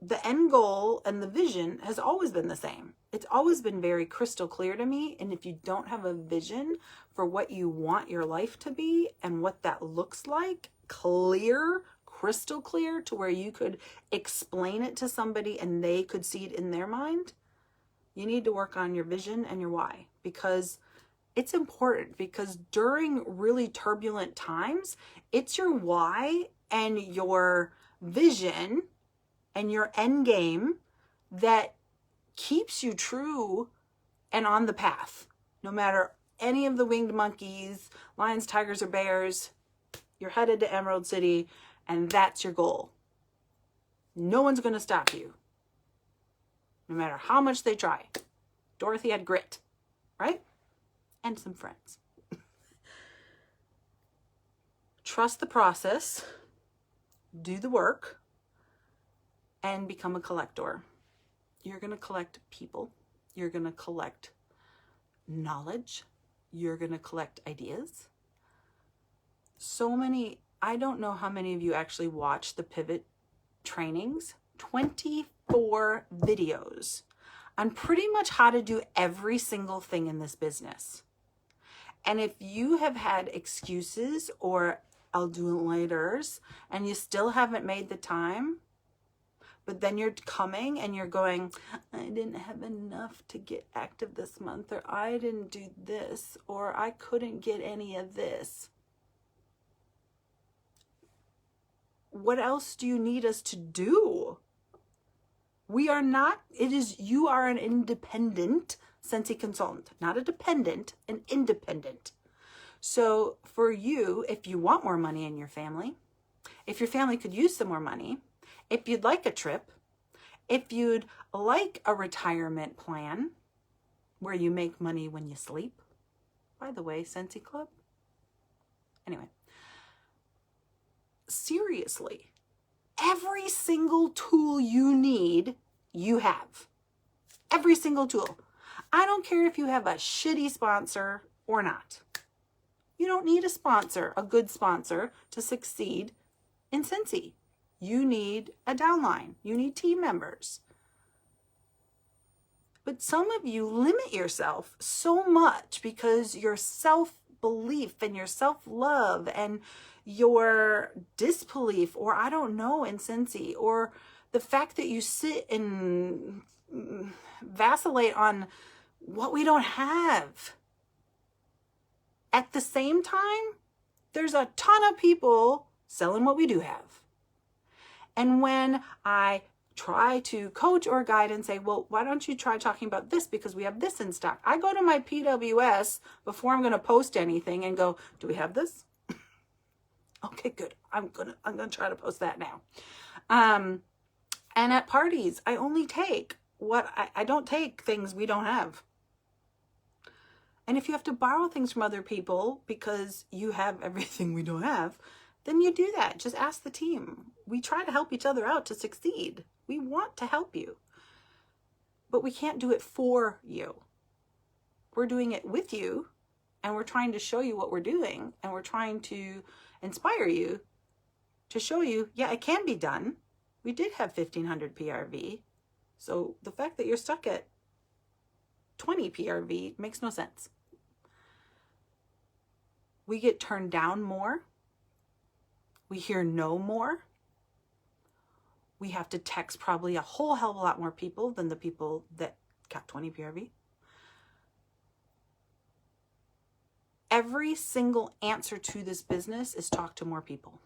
The end goal and the vision has always been the same. It's always been very crystal clear to me. And if you don't have a vision for what you want your life to be and what that looks like, crystal clear to where you could explain it to somebody and they could see it in their mind, you need to work on your vision and your why, because it's important. Because during really turbulent times, it's your why and your vision and your end game that keeps you true and on the path. No matter any of the winged monkeys, lions, tigers, or bears, you're headed to Emerald City and that's your goal. No one's going to stop you. No matter how much they try. Dorothy had grit, right? And some friends. Trust the process, do the work, and become a collector. You're going to collect people. You're going to collect knowledge. You're going to collect ideas. So many, I don't know how many of you actually watch the pivot trainings. 24 videos on pretty much how to do every single thing in this business. And if you have had excuses or I'll do it later's and you still haven't made the time, but then you're coming and you're going, I didn't have enough to get active this month, or I didn't do this, or I couldn't get any of this. What else do you need us to do? We are not, you are an independent Scentsy consultant, not a dependent, an independent. So for you, if you want more money in your family, if your family could use some more money, if you'd like a trip, If you'd like a retirement plan where you make money when you sleep, by the way, Scentsy Club. Anyway, seriously, every single tool you need, you have. Every single tool. I don't care if you have a shitty sponsor or not. You don't need a sponsor, a good sponsor, to succeed in Scentsy. You need a downline. You need team members. But some of you limit yourself so much because your self-belief and your self-love and your disbelief, or I don't know, in Scentsy, or the fact that you sit and vacillate on what we don't have. At the same time, there's a ton of people selling what we do have. And when I try to coach or guide and say, well, why don't you try talking about this because we have this in stock? I go to my PWS before I'm going to post anything and go, do we have this? Okay, good. I'm gonna try to post that now. And at parties, I only take what I don't take things we don't have. And if you have to borrow things from other people because you have everything we don't have, then you do that. Just ask the team. We try to help each other out to succeed. We want to help you. But we can't do it for you. We're doing it with you, and we're trying to show you what we're doing, and we're trying to inspire you to show you, yeah, it can be done. We did have 1,500 PRV. So the fact that you're stuck at 20 PRV makes no sense. We get turned down more. We hear no more. We have to text probably a whole hell of a lot more people than the people that got 20 PRV. Every single answer to this business is talk to more people.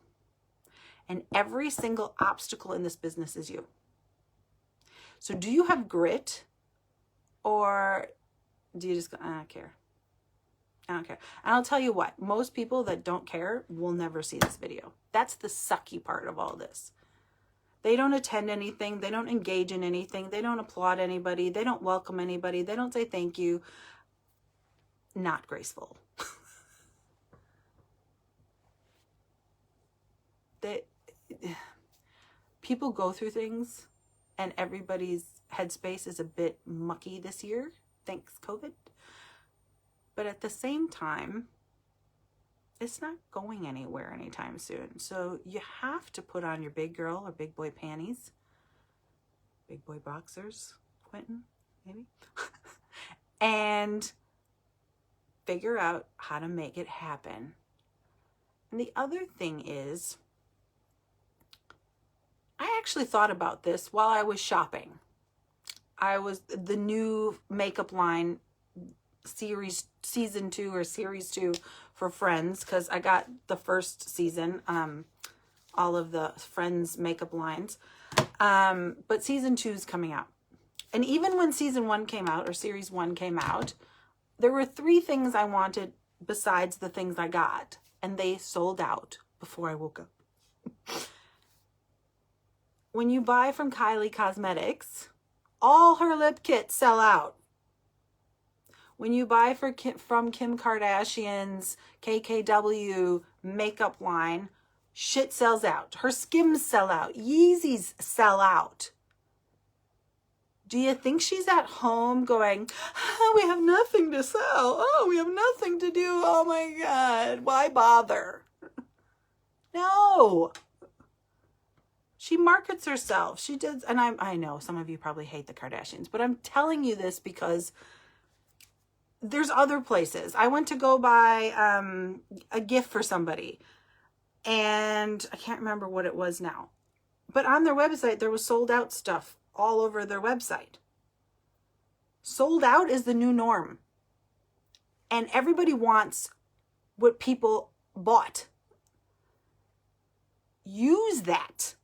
And every single obstacle in this business is you. So do you have grit, or do you just go, I don't care? I don't care. And I'll tell you what, most people that don't care will never see this video. That's the sucky part of all this. They don't attend anything. They don't engage in anything. They don't applaud anybody. They don't welcome anybody. They don't say thank you. Not graceful. People go through things, and everybody's headspace is a bit mucky this year, thanks COVID. But at the same time, it's not going anywhere anytime soon. So you have to put on your big girl or big boy panties, big boy boxers, Quentin, maybe, and figure out how to make it happen. And the other thing is, I actually thought about this while I was shopping. The new makeup line season 2 or series 2 for Friends, because I got the first season, all of the Friends makeup lines. But season 2 is coming out. And even when season 1 came out, or series 1 came out, there were 3 things I wanted besides the things I got. And they sold out before I woke up. When you buy from Kylie Cosmetics, all her lip kits sell out. When you buy from Kim Kardashian's KKW makeup line, shit sells out. Her Skims sell out. Yeezys sell out. Do you think she's at home going, oh, we have nothing to sell. Oh, we have nothing to do. Oh my God, why bother? No. She markets herself. She does, and I know some of you probably hate the Kardashians, but I'm telling you this because there's other places. I went to go buy a gift for somebody, and I can't remember what it was now. But on their website, there was sold out stuff all over their website. Sold out is the new norm. And everybody wants what people bought. Use that.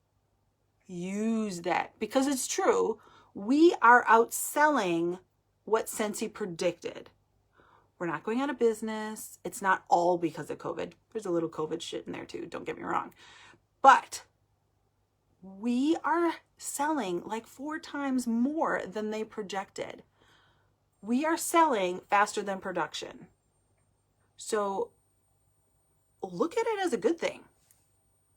Use that. Because it's true. We are outselling what Scentsy predicted. We're not going out of business. It's not all because of COVID. There's a little COVID shit in there too. Don't get me wrong. But we are selling like 4 times more than they projected. We are selling faster than production. So look at it as a good thing.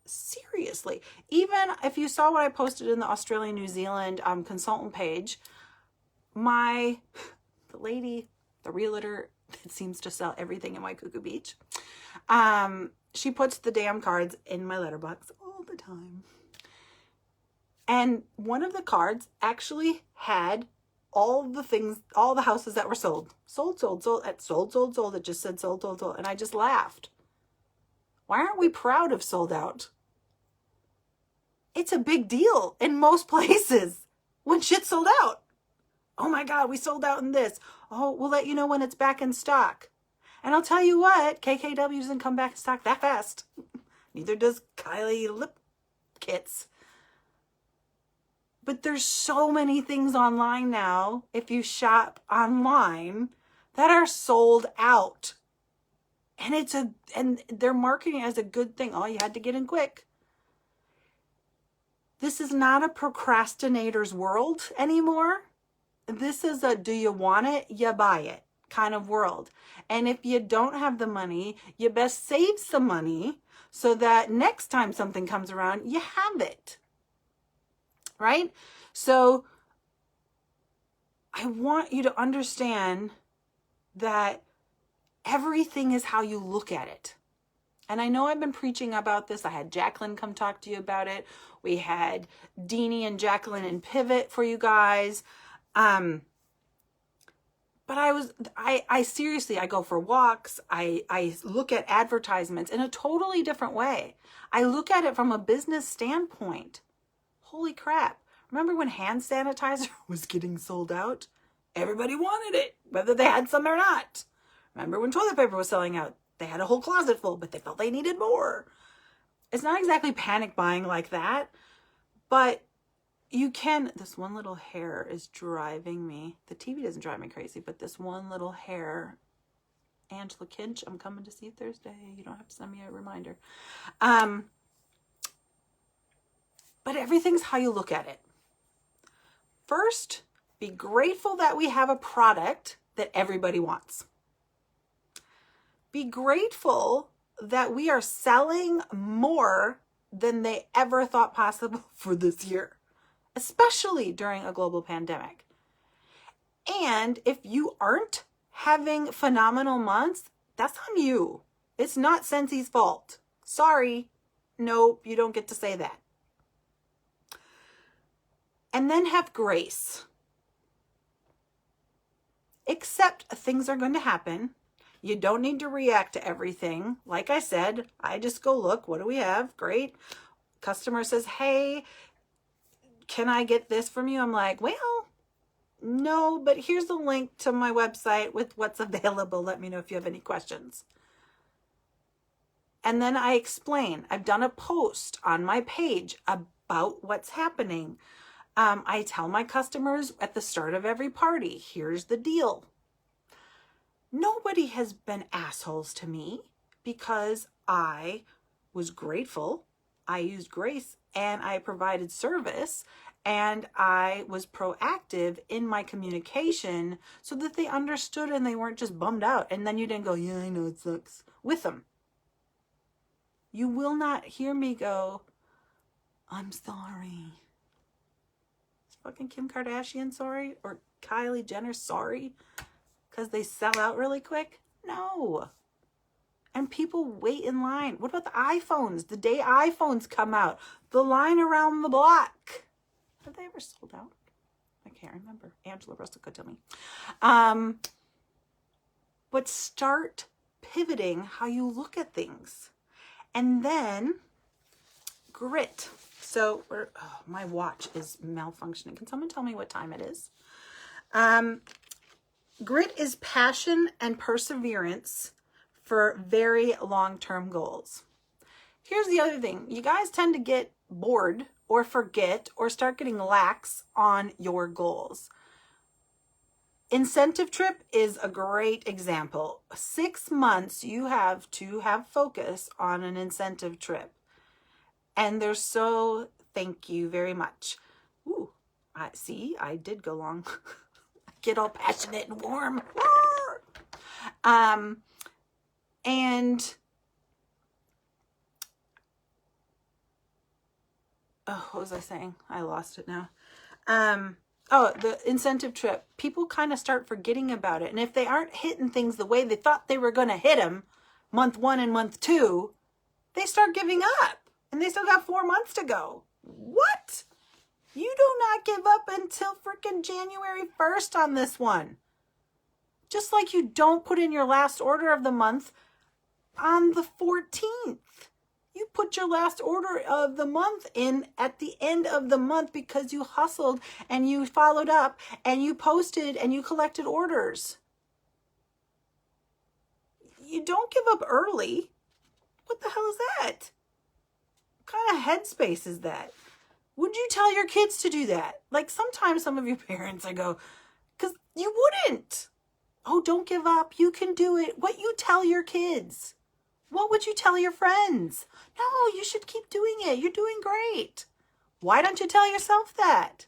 Seriously. Even if you saw what I posted in the Australia New Zealand consultant page, the lady, the realtor that seems to sell everything in Waikuku Beach, she puts the damn cards in my letterbox all the time. And one of the cards actually had all the things, all the houses that were sold. Sold. It just said sold. And I just laughed. Why aren't we proud of sold out? It's a big deal in most places when shit's sold out. Oh my God, we sold out in this. Oh, we'll let you know when it's back in stock. And I'll tell you what, KKW doesn't come back in stock that fast. Neither does Kylie lip kits. But there's so many things online now, if you shop online, that are sold out. And they're marketing it as a good thing. Oh, you had to get in quick. This is not a procrastinator's world anymore. This is a do you want it, you buy it kind of world. And if you don't have the money, you best save some money so that next time something comes around, you have it. Right? So I want you to understand that everything is how you look at it. And I know I've been preaching about this. I had Jacqueline come talk to you about it. We had Deanie and Jacqueline in Pivot for you guys. But I seriously, I go for walks. I look at advertisements in a totally different way. I look at it from a business standpoint. Holy crap. Remember when hand sanitizer was getting sold out? Everybody wanted it, whether they had some or not. Remember when toilet paper was selling out? They had a whole closet full, but they felt they needed more. It's not exactly panic buying like that, but you can. This one little hair is driving me. The TV doesn't drive me crazy, but this one little hair. Angela Kinch, I'm coming to see you Thursday. You don't have to send me a reminder. But everything's how you look at it. First, be grateful that we have a product that everybody wants. Be grateful that we are selling more than they ever thought possible for this year, especially during a global pandemic. And if you aren't having phenomenal months, that's on you. It's not Scentsy's fault. Sorry. Nope, you don't get to say that. And then have grace. Accept things are going to happen. You don't need to react to everything. Like I said, I just go look, what do we have? Great. Customer says, hey, can I get this from you? I'm like, well, no, but here's the link to my website with what's available. Let me know if you have any questions. And then I explain. I've done a post on my page about what's happening. I tell my customers at the start of every party, here's the deal. Nobody has been assholes to me because I was grateful. I used grace and I provided service and I was proactive in my communication so that they understood and they weren't just bummed out. And then you didn't go, yeah, I know it sucks with them. You will not hear me go, I'm sorry. Fucking Kim Kardashian sorry? Or Kylie Jenner sorry? Because they sell out really quick? No. And people wait in line. What about the iPhones? The day iPhones come out, the line around the block. Have they ever sold out? I can't remember. Angela Russell could tell me. But start pivoting how you look at things. And then grit. So my watch is malfunctioning. Can someone tell me what time it is? Grit is passion and perseverance for very long-term goals. Here's the other thing. You guys tend to get bored or forget or start getting lax on your goals. Incentive trip is a great example. 6 months you have to have focus on an incentive trip. And they're so Thank you very much. Ooh, see, I did go long. Get all passionate and warm. And oh, what was I saying? I lost it now. Oh, the incentive trip. People kind of start forgetting about it. And if they aren't hitting things the way they thought they were going to hit them month 1 and month 2, they start giving up. And they still got 4 months to go. What? You do not give up until freaking January 1st on this one. Just like you don't put in your last order of the month on the 14th. You put your last order of the month in at the end of the month because you hustled and you followed up and you posted and you collected orders. You don't give up early. What the hell is that? What kind of headspace is that? Would you tell your kids to do that? Like sometimes some of your parents, I go, because you wouldn't. Oh, don't give up. You can do it. What you tell your kids? What would you tell your friends? No, you should keep doing it. You're doing great. Why don't you tell yourself that?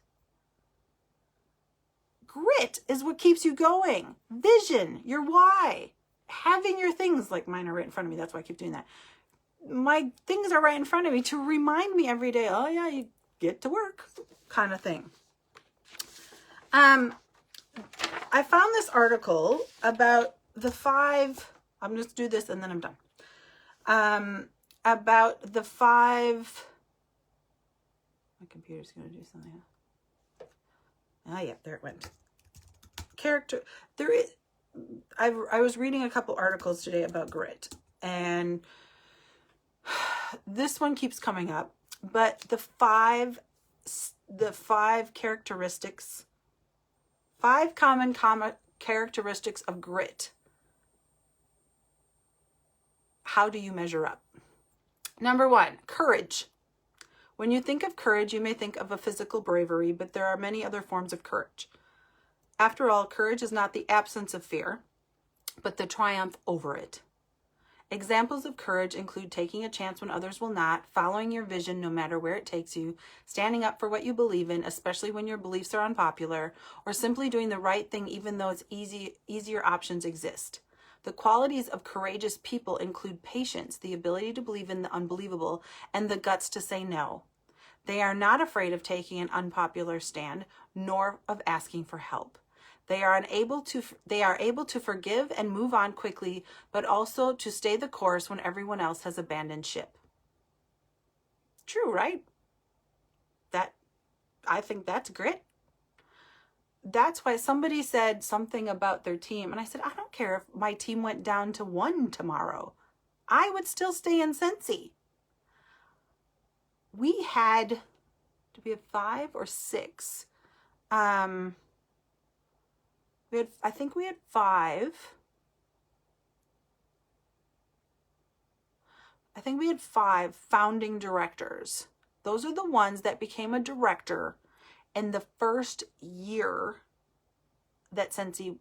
Grit is what keeps you going. Vision, your why. Having your things, like mine are right in front of me. That's why I keep doing that. My things are right in front of me to remind me every day, oh yeah, you get to work kind of thing. I found this article about the 5, I'm just do this and then I'm done. About the 5, my computer's going to do something. Oh yeah, there it went. I was reading a couple articles today about grit, and this one keeps coming up, but the 5 characteristics, 5 common characteristics of grit. How do you measure up? Number 1, courage. When you think of courage, you may think of a physical bravery, but there are many other forms of courage. After all, courage is not the absence of fear, but the triumph over it. Examples of courage include taking a chance when others will not, following your vision no matter where it takes you, standing up for what you believe in, especially when your beliefs are unpopular, or simply doing the right thing even though it's easier options exist. The qualities of courageous people include patience, the ability to believe in the unbelievable, and the guts to say no. They are not afraid of taking an unpopular stand, nor of asking for help. They are able to forgive and move on quickly, but also to stay the course when everyone else has abandoned ship. True, right? I think that's grit. That's why somebody said something about their team, and I said, I don't care if my team went down to 1 tomorrow. I would still stay in Scentsy. We had, did we have 5 or 6? I think we had 5. I think we had 5 founding directors. Those are the ones that became a director in the first year that Scentsy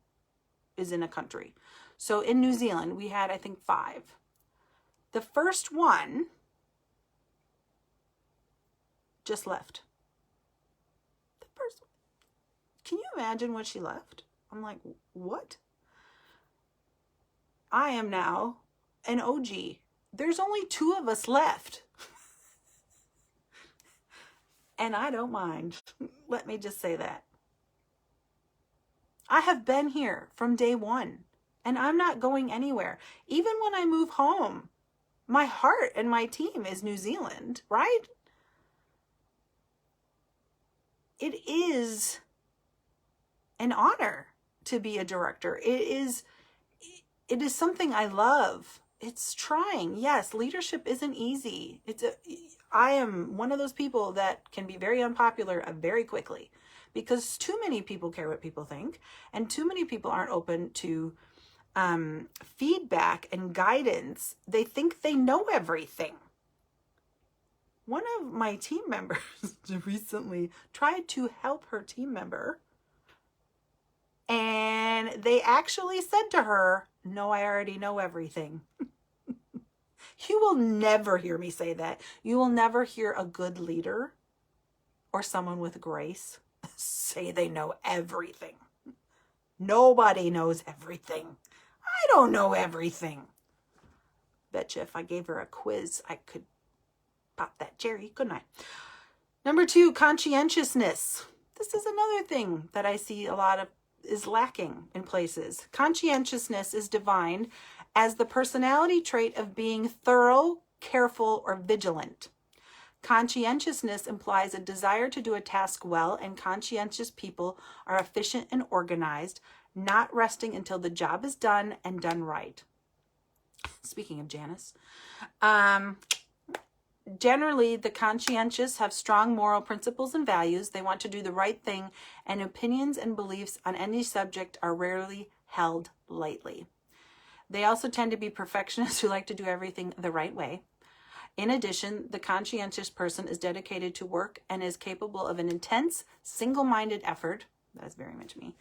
is in a country. So in New Zealand, we had, I think, 5. The first one just left. The first one. Can you imagine what she left? I'm like, what? I am now an OG. There's only 2 of us left. And I don't mind. Let me just say that. I have been here from day 1, and I'm not going anywhere. Even when I move home, my heart and my team is New Zealand, right? It is an honor to be a director. It is something I love. It's trying. Yes, leadership isn't easy. I am one of those people that can be very unpopular very quickly because too many people care what people think, and too many people aren't open to feedback and guidance. They think they know everything. One of my team members recently tried to help her team member, and they actually said to her, "No, I already know everything." You will never hear me say that. You will never hear a good leader or someone with grace say they know everything. Nobody knows everything. I don't know everything. Betcha if I gave her a quiz, I could pop that cherry, couldn't I? Number 2, conscientiousness. This is another thing that I see a lot of is lacking in places. Conscientiousness is defined as the personality trait of being thorough, careful, or vigilant. Conscientiousness implies a desire to do a task well, and conscientious people are efficient and organized, not resting until the job is done and done right. Speaking of Janice, generally, the conscientious have strong moral principles and values. They want to do the right thing, and opinions and beliefs on any subject are rarely held lightly. They also tend to be perfectionists who like to do everything the right way. In addition, the conscientious person is dedicated to work and is capable of an intense, single-minded effort. That's very much me.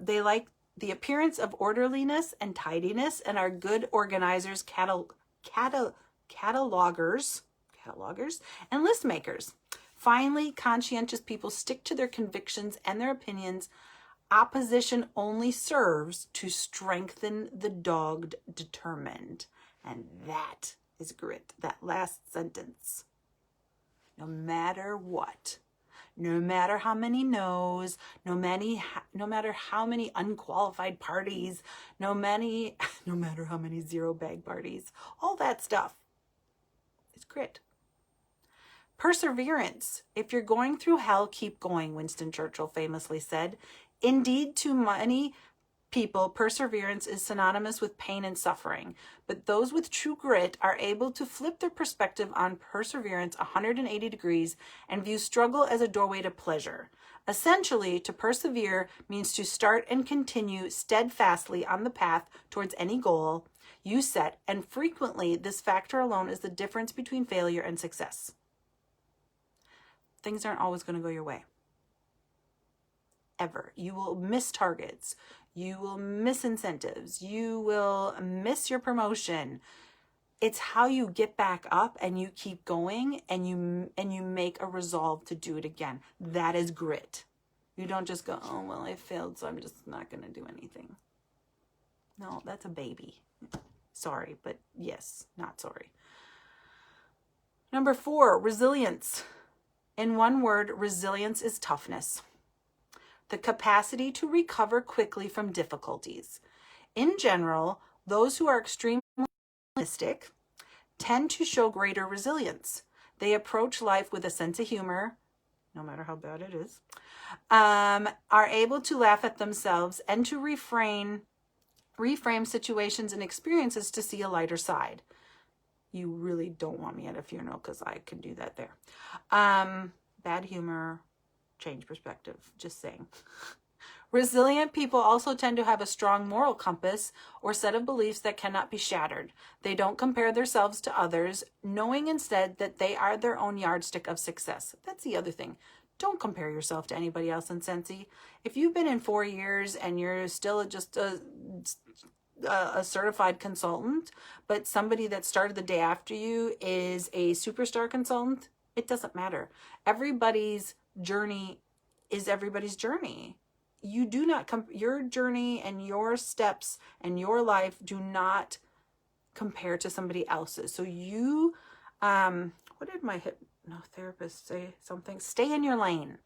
They like the appearance of orderliness and tidiness and are good organizers, catalogers, and list makers. Finally, conscientious people stick to their convictions and their opinions. Opposition only serves to strengthen the dogged determined. And that is grit. That last sentence. No matter what, no matter how many no's, no matter how many unqualified parties, no matter how many zero bag parties, all that stuff is grit. Perseverance. If you're going through hell, keep going, Winston Churchill famously said. Indeed, to many people, perseverance is synonymous with pain and suffering, but those with true grit are able to flip their perspective on perseverance 180 degrees and view struggle as a doorway to pleasure. Essentially, to persevere means to start and continue steadfastly on the path towards any goal you set, and frequently this factor alone is the difference between failure and success. Things aren't always going to go your way. Ever. You will miss targets. You will miss incentives. You will miss your promotion. It's how you get back up and you keep going and you make a resolve to do it again. That is grit. You don't just go, oh, well, I failed, so I'm just not going to do anything. No, that's a baby. Sorry, but yes, not sorry. Number 4, resilience. In one word, resilience is toughness. The capacity to recover quickly from difficulties. In general, those who are extremely optimistic tend to show greater resilience. They approach life with a sense of humor, no matter how bad it is, are able to laugh at themselves and to reframe situations and experiences to see a lighter side. You really don't want me at a funeral because I can do that there. Bad humor, change perspective, just saying. Resilient people also tend to have a strong moral compass or set of beliefs that cannot be shattered. They don't compare themselves to others, knowing instead that they are their own yardstick of success. That's the other thing. Don't compare yourself to anybody else in Scentsy. If you've been in 4 years and you're still just a certified consultant, but somebody that started the day after you is a superstar consultant, it doesn't matter. Everybody's journey is everybody's journey. You do not your journey and your steps and your life do not compare to somebody else's. So you, what did my hypnotherapist say? Something. Stay in your lane.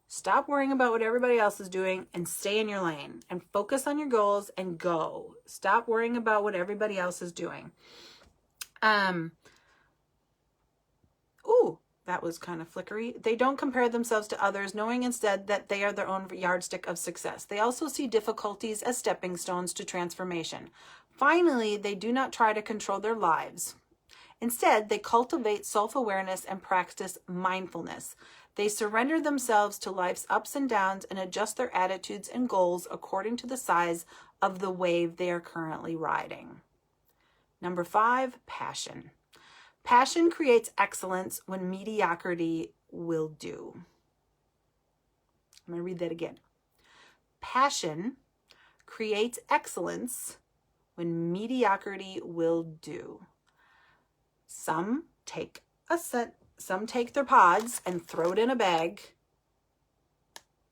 Stop worrying about what everybody else is doing and stay in your lane and focus on your goals and go. Stop worrying about what everybody else is doing. Ooh, that was kind of flickery. They don't compare themselves to others, knowing instead that they are their own yardstick of success. They also see difficulties as stepping stones to transformation. Finally, they do not try to control their lives. Instead, they cultivate self-awareness and practice mindfulness. They surrender themselves to life's ups and downs and adjust their attitudes and goals according to the size of the wave they are currently riding. Number 5, passion. Passion creates excellence when mediocrity will do. I'm going to read that again. Passion creates excellence when mediocrity will do. Some take Some take their pods and throw it in a bag.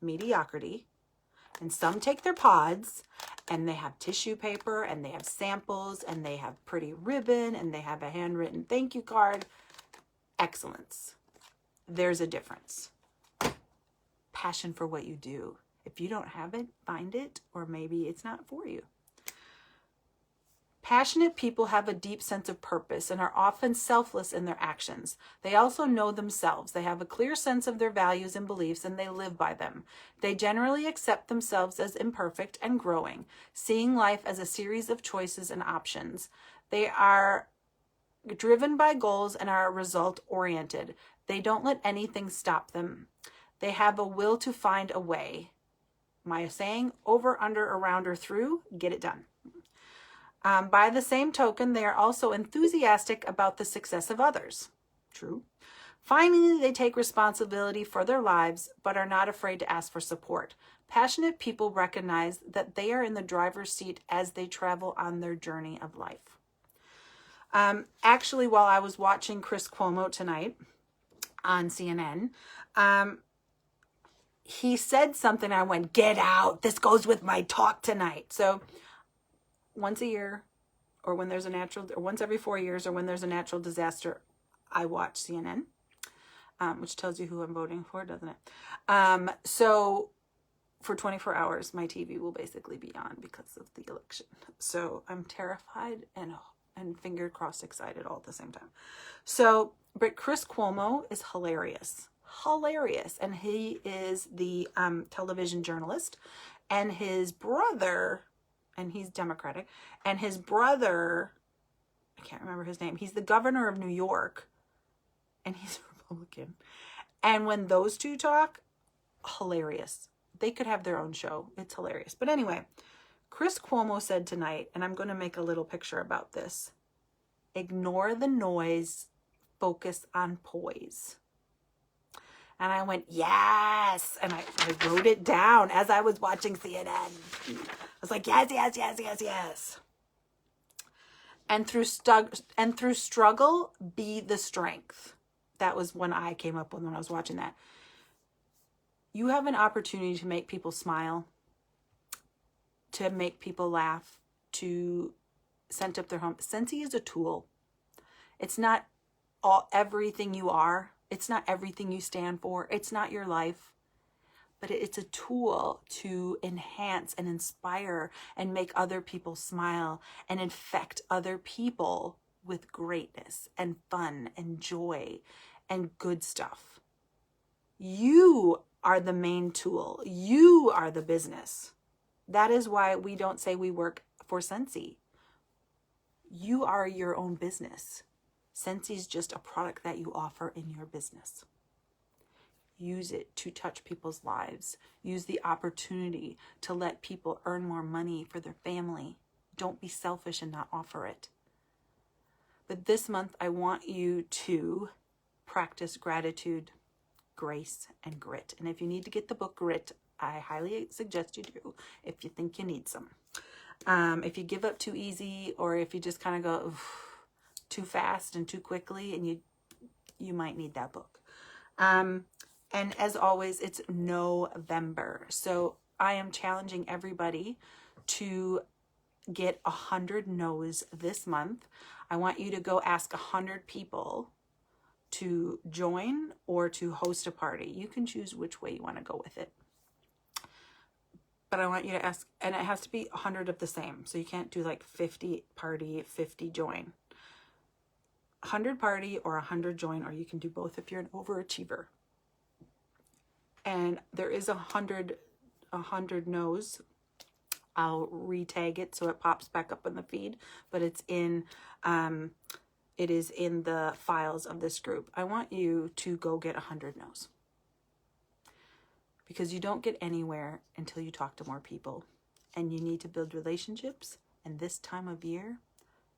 Mediocrity. And some take their pods and they have tissue paper and they have samples and they have pretty ribbon and they have a handwritten thank you card. Excellence. There's a difference. Passion for what you do. If you don't have it, find it, or maybe it's not for you. Passionate people have a deep sense of purpose and are often selfless in their actions. They also know themselves. They have a clear sense of their values and beliefs, and they live by them. They generally accept themselves as imperfect and growing, seeing life as a series of choices and options. They are driven by goals and are result-oriented. They don't let anything stop them. They have a will to find a way. My saying, over, under, around, or through, get it done. By the same token, they are also enthusiastic about the success of others. True. Finally, they take responsibility for their lives, but are not afraid to ask for support. Passionate people recognize that they are in the driver's seat as they travel on their journey of life. Actually, while I was watching Chris Cuomo tonight on CNN, he said something. I went, get out. This goes with my talk tonight. So once a year, or when there's a natural, or once every 4 years, or when there's a natural disaster, I watch CNN, which tells you who I'm voting for, doesn't it? So for 24 hours, my TV will basically be on because of the election. So I'm terrified and finger crossed excited all at the same time. So, but Chris Cuomo is hilarious. Hilarious. And he is the television journalist. And his brother, and he's Democratic, and his brother, I can't remember his name, he's the governor of New York, and he's a Republican. And when those two talk, hilarious. They could have their own show. It's hilarious. But anyway, Chris Cuomo said tonight, and I'm going to make a little picture about this, ignore the noise, focus on poise. And I went, yes. And I wrote it down as I was watching CNN. I was like, yes, yes, yes, yes, yes. And through struggle, be the strength. That was when I came up with when I was watching that. You have an opportunity to make people smile, to make people laugh, to scent up their home. Scentsy is a tool. It's not everything you are. It's not everything you stand for. It's not your life. But it's a tool to enhance and inspire and make other people smile and infect other people with greatness and fun and joy and good stuff. You are the main tool. You are the business. That is why we don't say we work for Scentsy. You are your own business. Scentsy is just a product that you offer in your business. Use it to touch people's lives. Use the opportunity to let people earn more money for their family. Don't be selfish and not offer it. But this month, I want you to practice gratitude, grace, and grit. And if you need to get the book Grit, I highly suggest you do if you think you need some. If you give up too easy, or if you just kind of go too fast and too quickly, and you might need that book. And as always, it's No-Vember. So I am challenging everybody to get 100 no's this month. I want you to go ask 100 people to join or to host a party. You can choose which way you want to go with it. But I want you to ask, and it has to be 100 of the same. So you can't do like 50 party, 50 join. 100 party or 100 join, or you can do both if you're an overachiever. And there is 100 no's. I'll retag it so it pops back up in the feed, but it is in the files of this group. I want you to go get 100 no's, because you don't get anywhere until you talk to more people, and you need to build relationships. And this time of year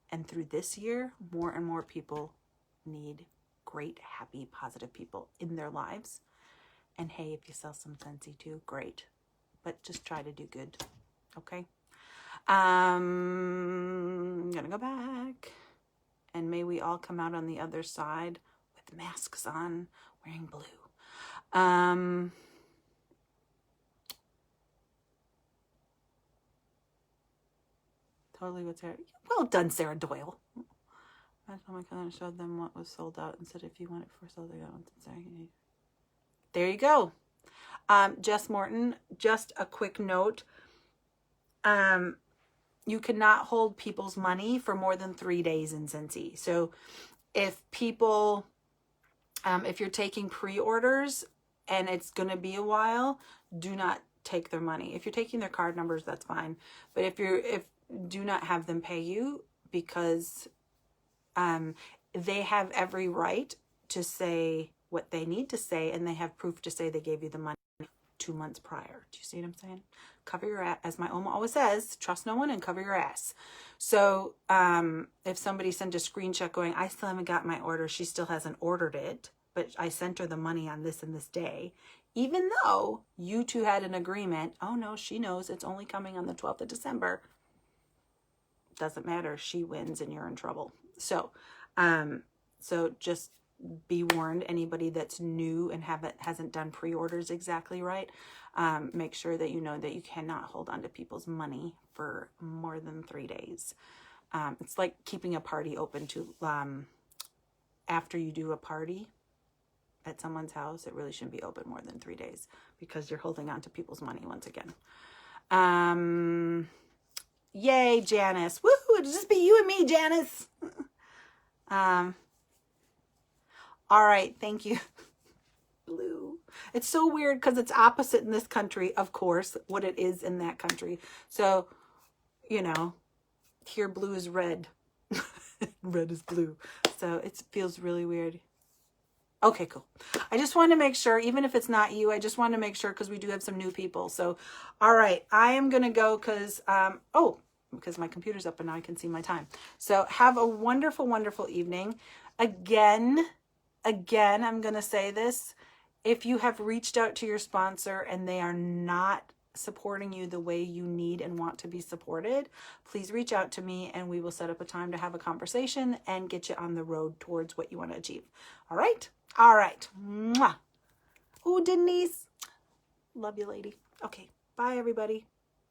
and through this year, more and more people need great, happy, positive people in their lives. And hey, if you sell some Scentsy too, great. But just try to do good, okay? I'm gonna go back. And may we all come out on the other side with the masks on, wearing blue. Totally what Sarah, well done, Sarah Doyle. I told my cousin, showed them what was sold out and said if you want it before sold out. There you go. Jess Morton, just a quick note. You cannot hold people's money for more than 3 days in Scentsy. So if people, if you're taking pre-orders and it's going to be a while, do not take their money. If you're taking their card numbers, that's fine. But if do not have them pay you, because they have every right to say what they need to say, and they have proof to say they gave you the money 2 months prior. Do you see what I'm saying? Cover your ass. As my Oma always says, trust no one and cover your ass. So if somebody sent a screenshot going, I still haven't got my order, she still hasn't ordered it, but I sent her the money on this and this day, even though you two had an agreement, oh no, she knows it's only coming on the 12th of December. Doesn't matter. She wins and you're in trouble. So, so just be warned, anybody that's new and hasn't done pre-orders exactly right, make sure that you know that you cannot hold on to people's money for more than 3 days. It's like keeping a party open to, after you do a party at someone's house, it really shouldn't be open more than 3 days because you're holding on to people's money once again. Yay, Janice. Woohoo, it'll just be you and me, Janice. All right, thank you. Blue. It's so weird because it's opposite in this country, of course, what it is in that country. So, you know, here blue is red. Red is blue. So it feels really weird. Okay, cool. I just want to make sure, even if it's not you, I just want to make sure because we do have some new people. So, all right, I am going to go because, because my computer's up and now I can see my time. So have a wonderful, wonderful evening. Again, I'm going to say this. If you have reached out to your sponsor and they are not supporting you the way you need and want to be supported, please reach out to me and we will set up a time to have a conversation and get you on the road towards what you want to achieve. All right? All right. Mwah. Oh, Denise. Love you, lady. Okay. Bye, everybody.